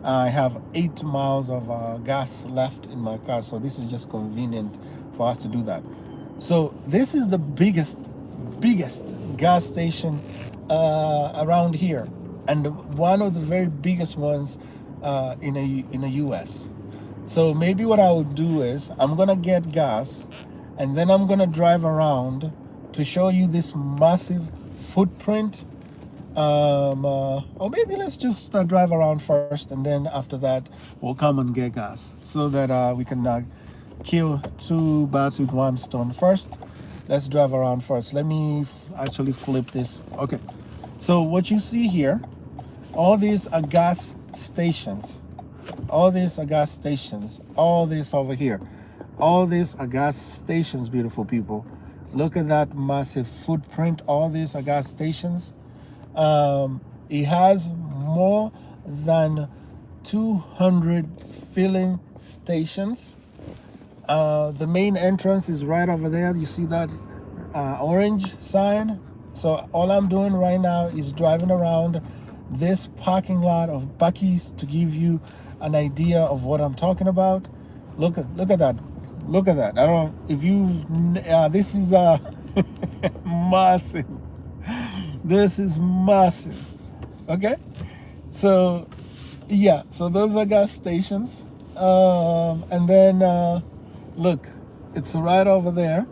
I have 8 miles of gas left in my car, so this is just convenient for us to do that. So this is the biggest gas station around here, and one of the very biggest ones in the U.S. So maybe what I would do is I'm gonna get gas, and then I'm gonna drive around to show you this massive footprint. Or maybe let's just drive around first, and then after that we'll come and get gas, so that we can kill 2 birds with 1 stone. First, let's drive around first. Let me actually flip this. Okay, so what you see here, all these are gas stations. All these are gas stations. All this over here, all these are gas stations, beautiful people. Look at that massive footprint. All these are gas stations. It has more than 200 filling stations. The main entrance is right over there. You see that orange sign? So all I'm doing right now is driving around this parking lot of Buc-ee's to give you an idea of what I'm talking about. Look at that. Look at that. I don't if you this is massive. This is massive. Okay, so yeah, so those are gas stations. And then look, it's right over there.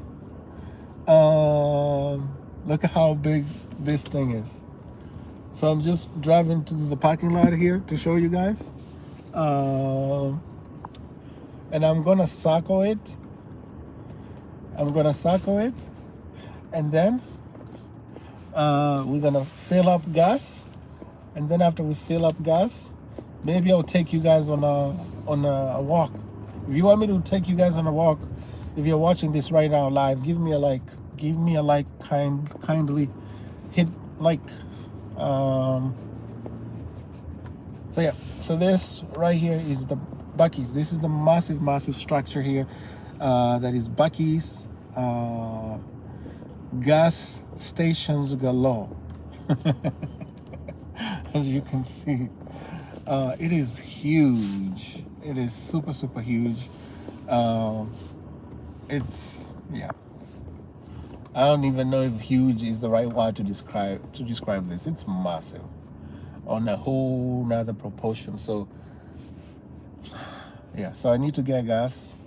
Look at how big this thing is. So I'm just driving to the parking lot here to show you guys. And I'm gonna circle it. And then we're gonna fill up gas. And then after we fill up gas, maybe I'll take you guys on a walk. If you want me to take you guys on a walk, if you're watching this right now live, give me a like. Kindly hit like. So yeah, so this right here is the Buc-ee's. This is the massive structure here that is Buc-ee's. Gas stations galore. As you can see, it is huge. It is super huge. It's, yeah, I don't even know if huge is the right word to describe this. It's massive on a whole nother proportion. So yeah, so I need to get gas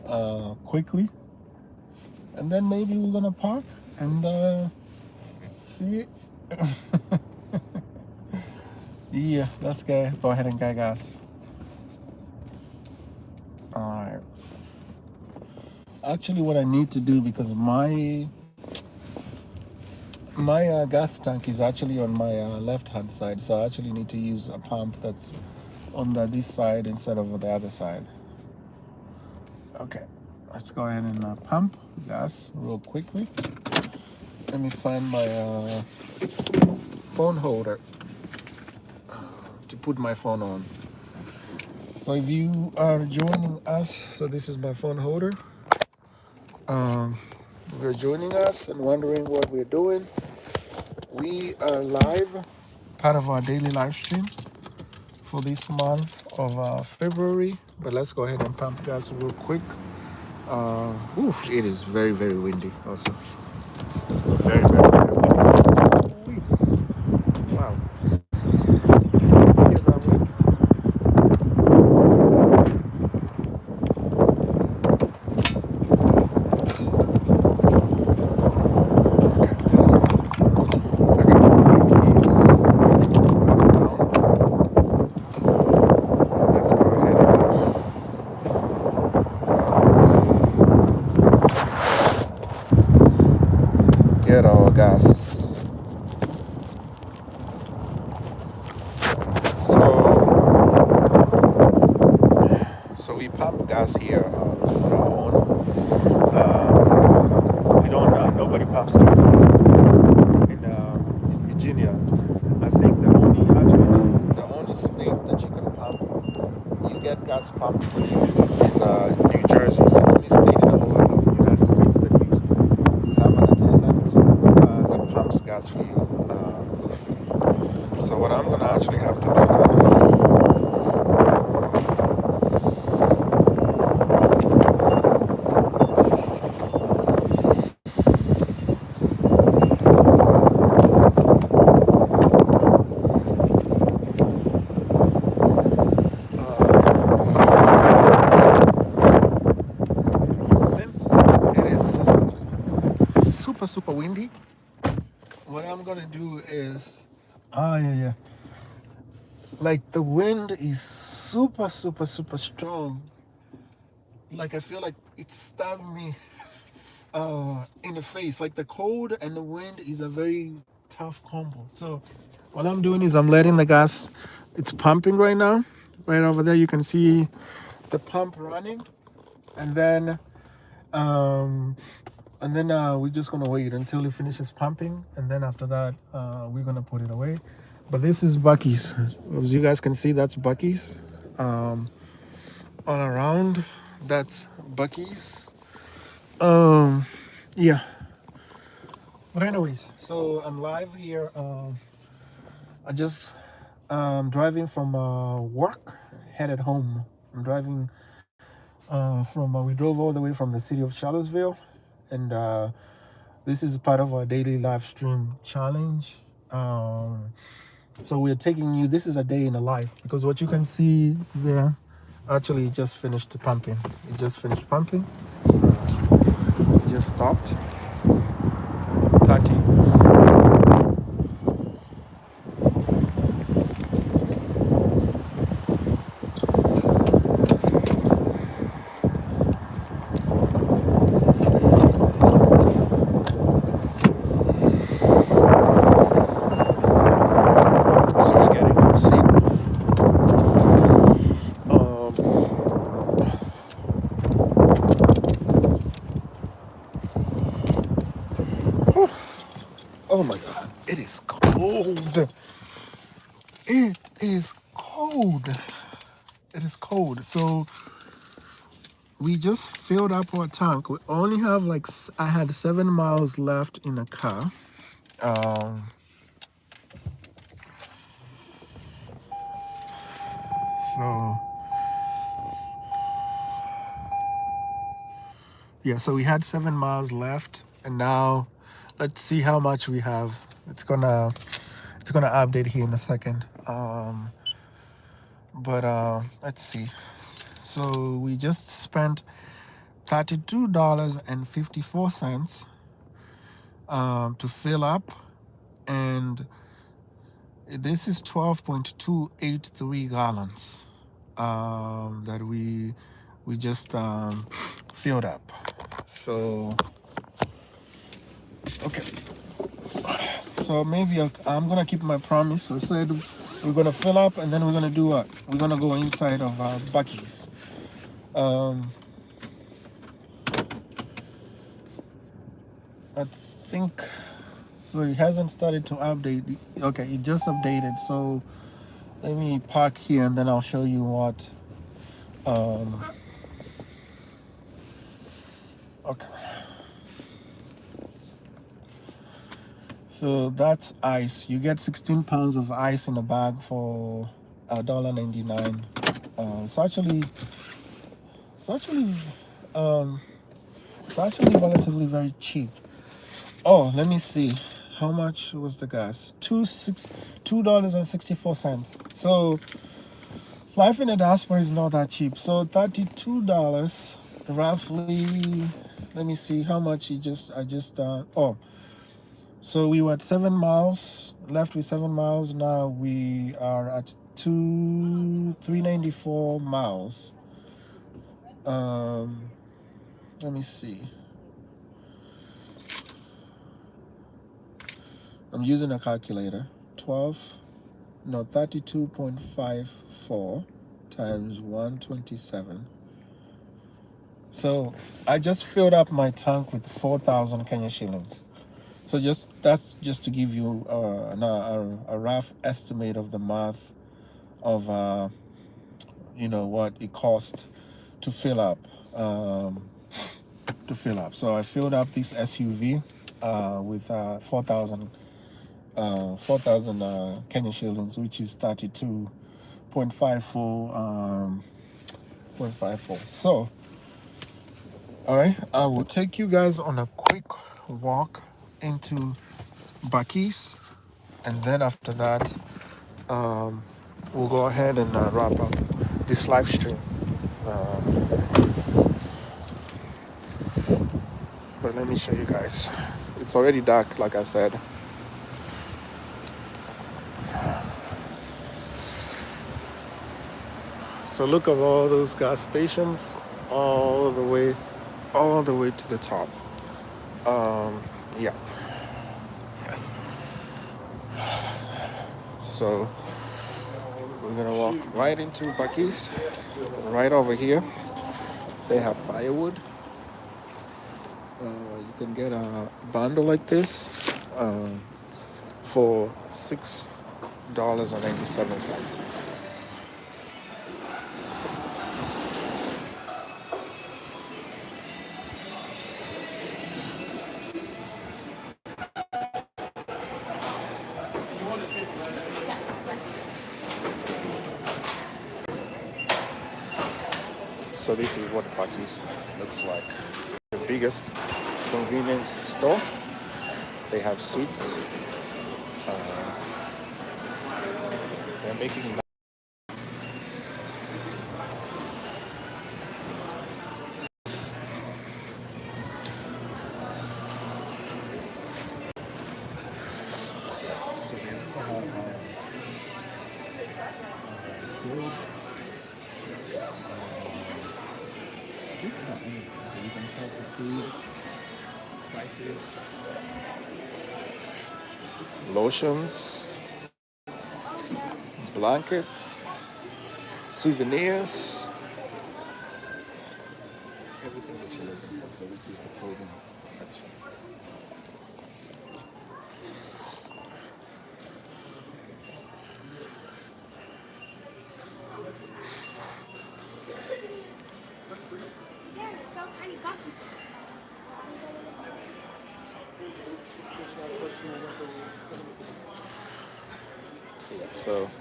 quickly, and then maybe we're gonna park and see. Yeah, let's go ahead and get gas. All right. Actually, what I need to do, because my gas tank is actually on my left hand side, so I actually need to use a pump that's on this side instead of the other side. Okay, let's go ahead and pump gas real quickly. Let me find my phone holder to put my phone on. So if you are joining us, so this is my phone holder. If you're joining us and wondering what we're doing, we are live, part of our daily live stream for this month of February. But let's go ahead and pump gas real quick. It is very windy also. Very windy. Wow. Hear that wind? Get our gas. So we pump gas here on our own. We don't. Nobody pumps gas in Virginia. I think the only state that you can pump, you get gas pumped for you is New Jersey. It's the only state in the whole of the United States that you have an attendant gonna actually have to do that. Since it is super windy, what I'm gonna do is, yeah, like the wind is super strong. Like I feel like it's stabbing me in the face. Like the cold and the wind is a very tough combo. So what I'm doing is I'm letting the gas, it's pumping right now. Right over there you can see the pump running, and then we're just gonna wait until it finishes pumping, and then after that we're gonna put it away. But this is Buc-ee's. As you guys can see, that's Buc-ee's. All around, that's Buc-ee's. Yeah. But anyways, so I'm live here. I just driving from work, headed home. I'm driving from. We drove all the way from the city of Charlottesville, and this is part of our daily live stream challenge. So we're taking you. This is a day in the life, because what you can see there, actually, it just finished pumping. It just finished pumping. It just stopped. 30. Oh my God, it is cold. It is cold. It is cold. So we just filled up our tank. We only have I had 7 miles left in the car. So yeah, so we had 7 miles left, and now let's see how much we have. It's gonna update here in a second. But let's see. So we just spent $32.54 to fill up, and this is 12.283 gallons that we just filled up. So okay, so maybe I'm gonna keep my promise. I said we're gonna fill up, and then we're gonna do what? We're gonna go inside of Buc-ee's. I think so. It hasn't started to update. Okay, it just updated. So let me park here, and then I'll show you what. Okay. So that's ice. You get 16 pounds of ice in a bag for $1.99. It's actually relatively very cheap. Oh, let me see. How much was the gas? $2.64. So life in the diaspora is not that cheap. So $32 roughly. Let me see how much so we were at 7 miles, left with 7 miles. Now we are at 394 miles. Let me see. I'm using a calculator. 32.54 times 127. So I just filled up my tank with 4,000 Kenya shillings. So that's just to give you a rough estimate of the math of what it cost to fill up. So I filled up this SUV with 4,000 4,000 Kenyan shillings, which is 32.54 0.54. So, all right, I will take you guys on a quick walk into Buc-ee's, and then after that, we'll go ahead and wrap up this live stream. But let me show you guys. It's already dark, like I said. So look at all those gas stations all the way to the top. Yeah. So we're gonna walk right into Buc-ee's. Right over here, they have firewood. You can get a bundle like this for $6.97. So this is what Buc-ee's looks like. The biggest convenience store. They have sweets. They're making. So they also have clothes. Just about anything. So you can shop for food, spices, lotions, blankets, souvenirs, everything that you're looking for. So this is the clothing section. Yeah, so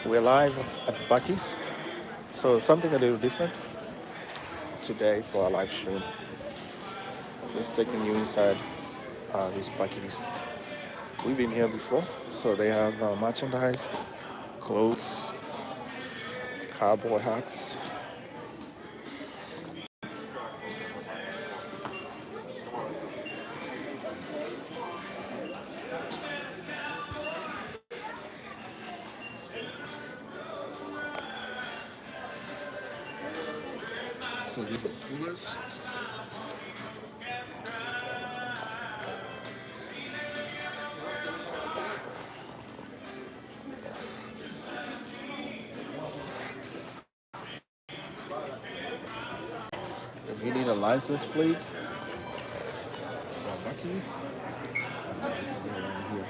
we're live at Buc-ee's. So something a little different today for our live stream. Just taking you inside this Buc-ee's. We've been here before, so they have merchandise, clothes, cowboy hats. So these are coolers. If you need a license plate for Buc-ee's, here.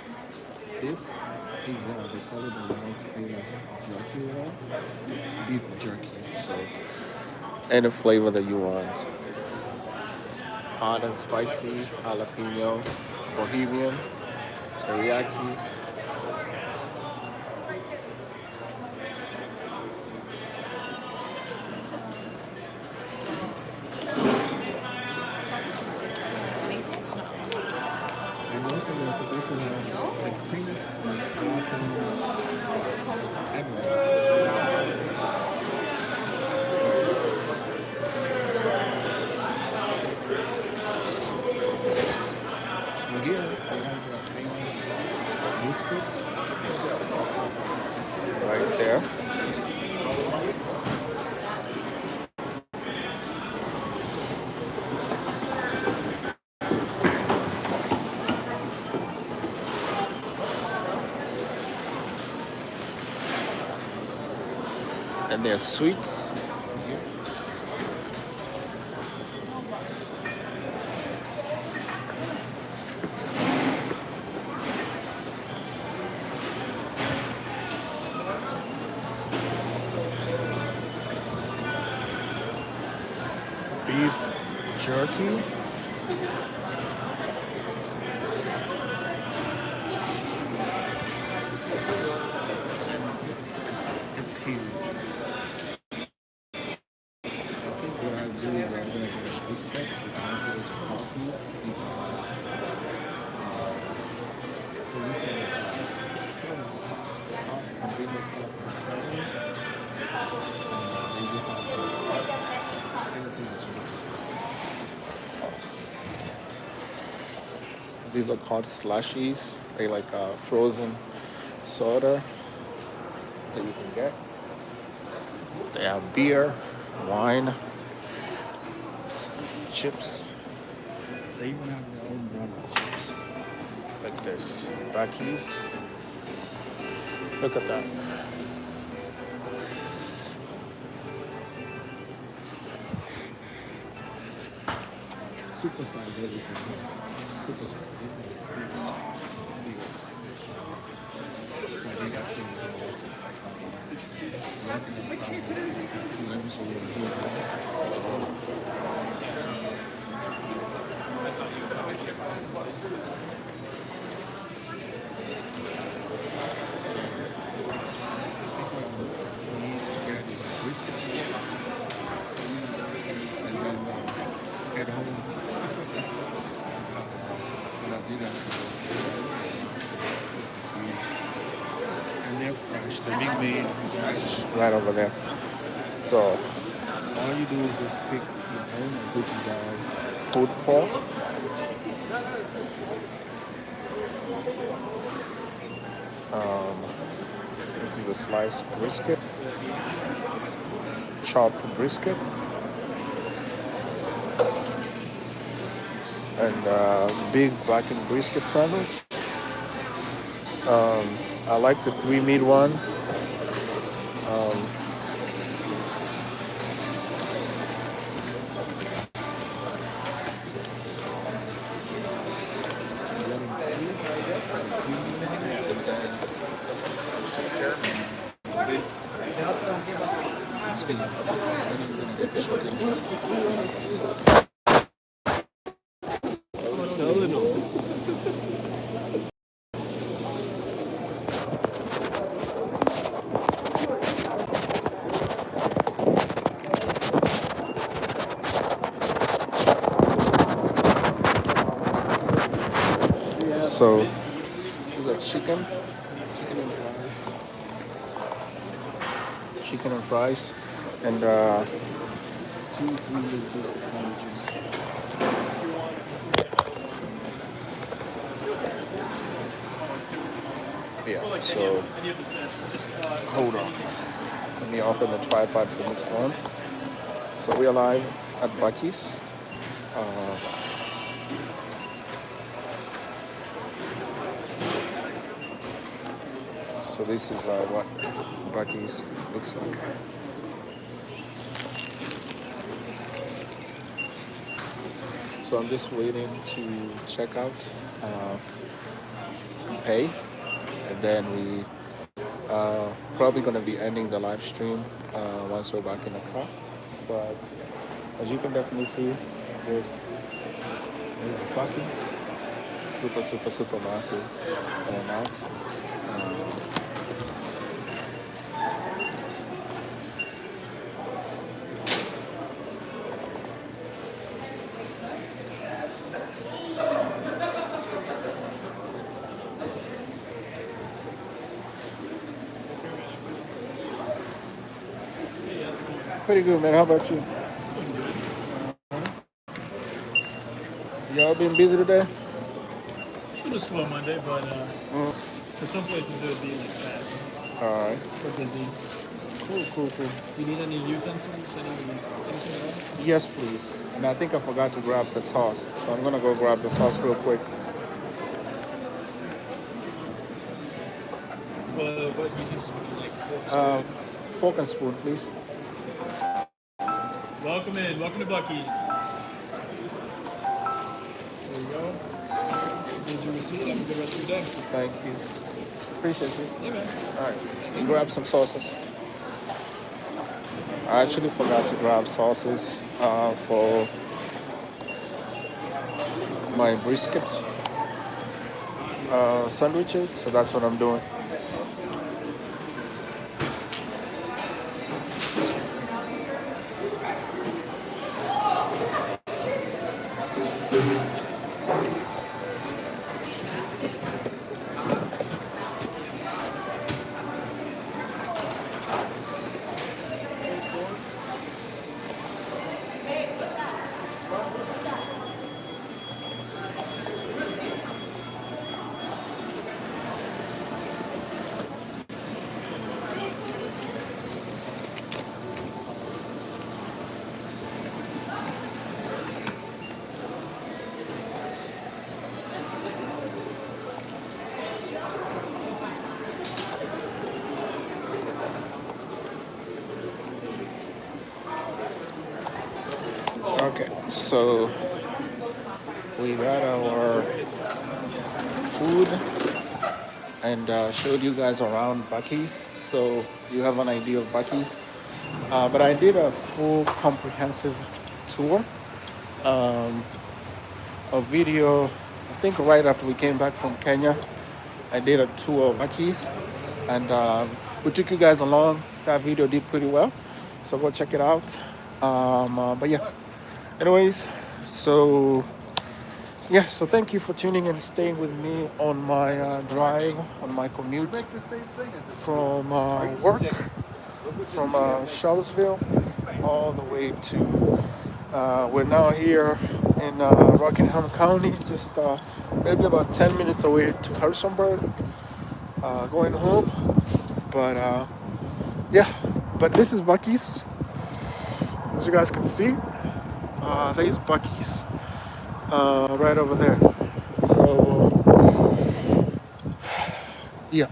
This is they call it the world's famous jerky roll, beef jerky. So any flavor that you want, hot and spicy, jalapeno, bohemian, teriyaki. And most of them supposed to have like famous So here they have the famous biscuit right there. And there's sweets. Beef jerky. These are called slushies. They like frozen soda that you can get. They have beer, wine, chips. They even have their own brand of chips. Like this. Buc-ee's. Look at that. Supersize everything. Supersize. At home, and they're fresh. They're being made right over there. So all you do is just pick your own. This is our pulled pork. This is a sliced brisket, chopped brisket, and big blackened brisket sandwich. I like the 3-meat one. So these are chicken and fries, and 2 3 sandwiches. Yeah. So hold on. Let me open the tripod for this one. So we are live at Buc-ee's. So this is what Buc-ee's looks like. So I'm just waiting to check out, pay, and then we probably going to be ending the live stream once we're back in the car. But as you can definitely see, there's Buc-ee's, super massive and out. Pretty good, man. How about you? Y'all been busy today? It's been a slow Monday, but for some places it would be like fast. All right. We're busy. Cool. You need any utensils? Anything? Yes, please. And I think I forgot to grab the sauce, so I'm gonna go grab the sauce real quick. Well, what utensils would you like? Fork and spoon, please. Welcome to Buc-ee's. There you go. Here's your receipt. Have a good rest of your day. Thank you. Appreciate you. Yeah, man. All right. And grab some sauces. I actually forgot to grab sauces for my brisket sandwiches, so that's what I'm doing. Okay, so we got our food and showed you guys around Buc-ee's, so you have an idea of Buc-ee's. But I did a full comprehensive tour, um, a video. I think right after we came back from Kenya, I did a tour of Buc-ee's, and we took you guys along. That video did pretty well, so go check it out. But yeah, anyways, so yeah, so thank you for tuning and staying with me on my drive, on my commute from work, from Charlottesville, all the way to, we're now here in Rockingham County, just maybe about 10 minutes away to Harrisonburg, going home. But yeah, but this is Buc-ee's, as you guys can see. There's Buc-ee's right over there. So yeah,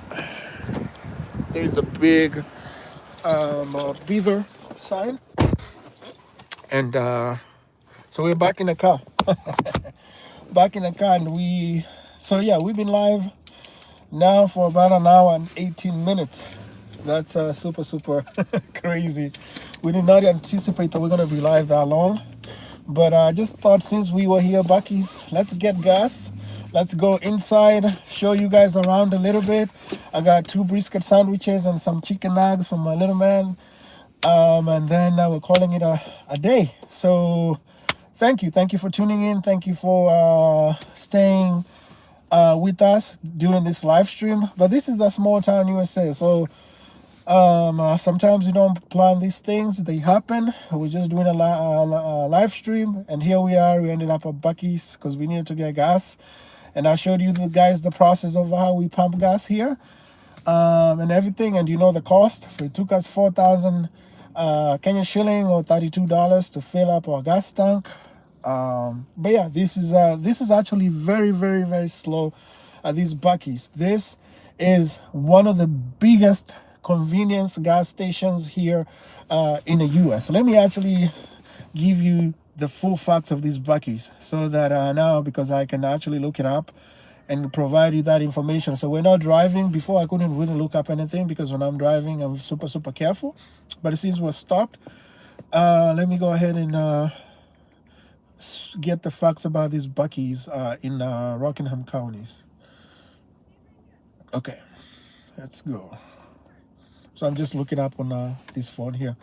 there's a big beaver sign, and so we're back in the car. Back in the car, and we've been live now for about an hour and 18 minutes. That's super crazy. We did not anticipate that we're gonna be live that long, but I just thought since we were here, Buc-ee's, let's get gas. Let's go inside, show you guys around a little bit. I got 2 brisket sandwiches and some chicken nuggets from my little man. And then we're calling it a day. So thank you for tuning in. Thank you for staying with us during this live stream. But this is a small town USA, so sometimes you don't plan these things, they happen. We're just doing a live stream, and here we are. We ended up at Buc-ee's because we needed to get gas, and I showed you guys the process of how we pump gas here, and everything, and you know the cost. It took us 4,000 Kenyan shilling, or $32 to fill up our gas tank. But yeah, this is actually very slow at these Buc-ee's. This is one of the biggest convenience gas stations here in the US. So let me actually give you the full facts of these Buc-ee's, so that now, because I can actually look it up and provide you that information. So we're not driving. Before I couldn't really look up anything, because when I'm driving I'm super careful. But since we're stopped, let me go ahead and get the facts about these Buc-ee's in Rockingham counties. Okay, let's go. So I'm just looking up on this phone here.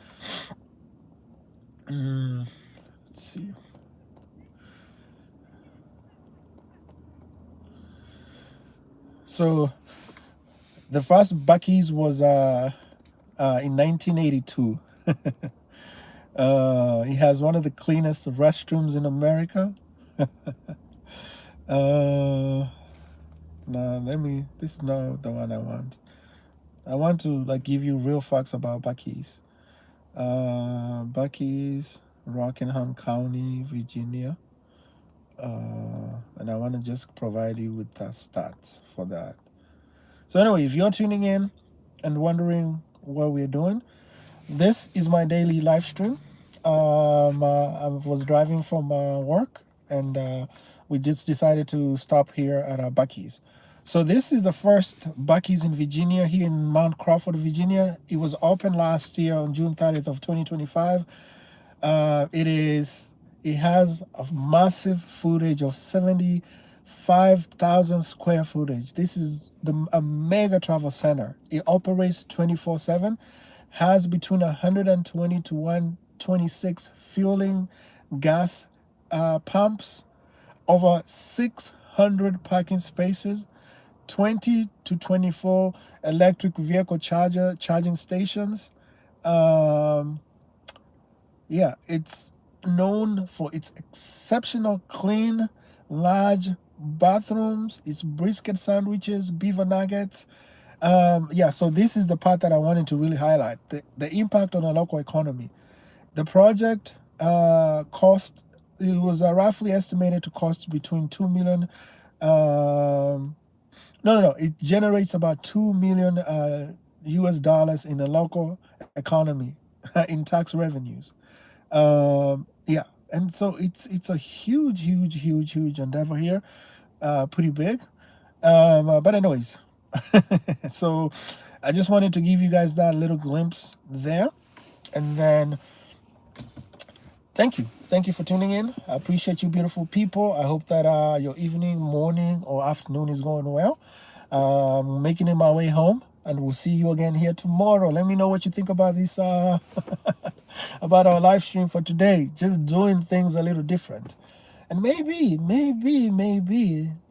Let's see. So the first Buc-ee's was in 1982. It has one of the cleanest restrooms in America. This is not the one I want. I want to give you real facts about Buc-ee's. Buc-ee's, Rockingham County, Virginia. And I want to just provide you with the stats for that. So anyway, if you're tuning in and wondering what we're doing, this is my daily live stream. I was driving from work, and we just decided to stop here at Buc-ee's. So this is the first Buc-ee's in Virginia, here in Mount Crawford, Virginia. It was opened last year on June 30th of 2025. It has a massive footage of 75,000 square footage. This is a mega travel center. It operates 24/7, has between 120 to 126 fueling gas pumps, over 600 parking spaces, 20 to 24 electric vehicle charging stations. Yeah, it's known for its exceptional clean, large bathrooms, its brisket sandwiches, beaver nuggets. Yeah, so this is the part that I wanted to really highlight, the impact on the local economy. The project it was roughly estimated to cost between 2 million. It generates about 2 million US dollars in the local economy in tax revenues. Yeah, And so it's a huge endeavor here, pretty big. But anyways, so I just wanted to give you guys that little glimpse there. And then thank you for tuning in. I appreciate you, beautiful people. I hope that your evening, morning, or afternoon is going well. Making it my way home, and we'll see you again here tomorrow. Let me know what you think about this about our live stream for today. Just doing things a little different. And maybe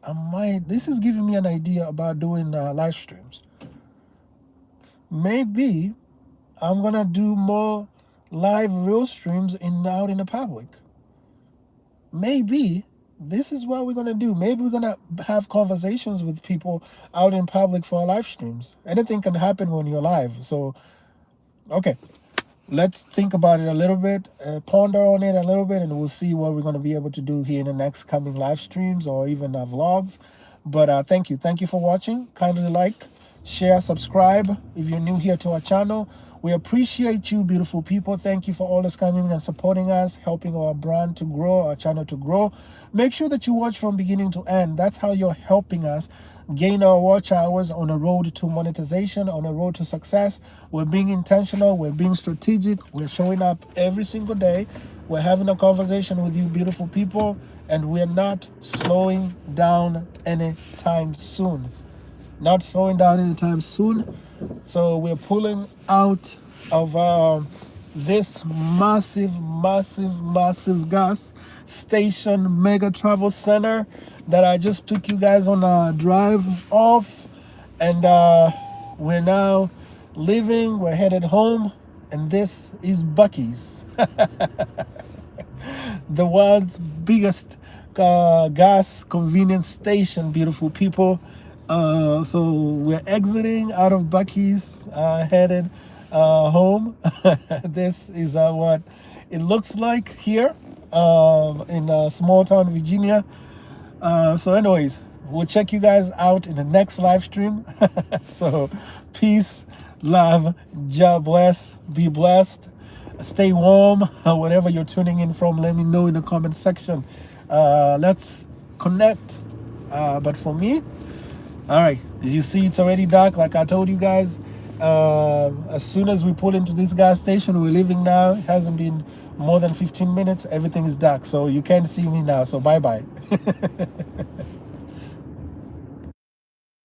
I might, this is giving me an idea about doing live streams. Maybe I'm gonna do more live real streams out in the public. Maybe this is what we're gonna do. Maybe we're gonna have conversations with people out in public for our live streams. Anything can happen when you're live. So, okay, let's think about it a little bit, ponder on it a little bit, and we'll see what we're gonna be able to do here in the next coming live streams or even vlogs. But thank you for watching. Kindly like, share, subscribe if you're new here to our channel. We appreciate you, beautiful people. Thank you for always coming and supporting us, helping our brand to grow, our channel to grow. Make sure that you watch from beginning to end. That's how you're helping us gain our watch hours on a road to monetization, on a road to success. We're being intentional. We're being strategic. We're showing up every single day. We're having a conversation with you, beautiful people, and we're not slowing down anytime soon. Not slowing down anytime soon. So we're pulling out of this massive gas station mega travel center that I just took you guys on a drive off, and we're now leaving. We're headed home, and this is Buc-ee's, the world's biggest gas convenience station, beautiful people. So we're exiting out of Buc-ee's, headed home. This is what it looks like here in small town Virginia. So anyways, we'll check you guys out in the next live stream. So peace, love, God bless, be blessed, stay warm. Wherever you're tuning in from, let me know in the comment section. Let's connect. But for me, all right, as you see, it's already dark. Like I told you guys, as soon as we pull into this gas station, we're leaving now. It hasn't been more than 15 minutes. Everything is dark, so you can't see me now. So bye-bye.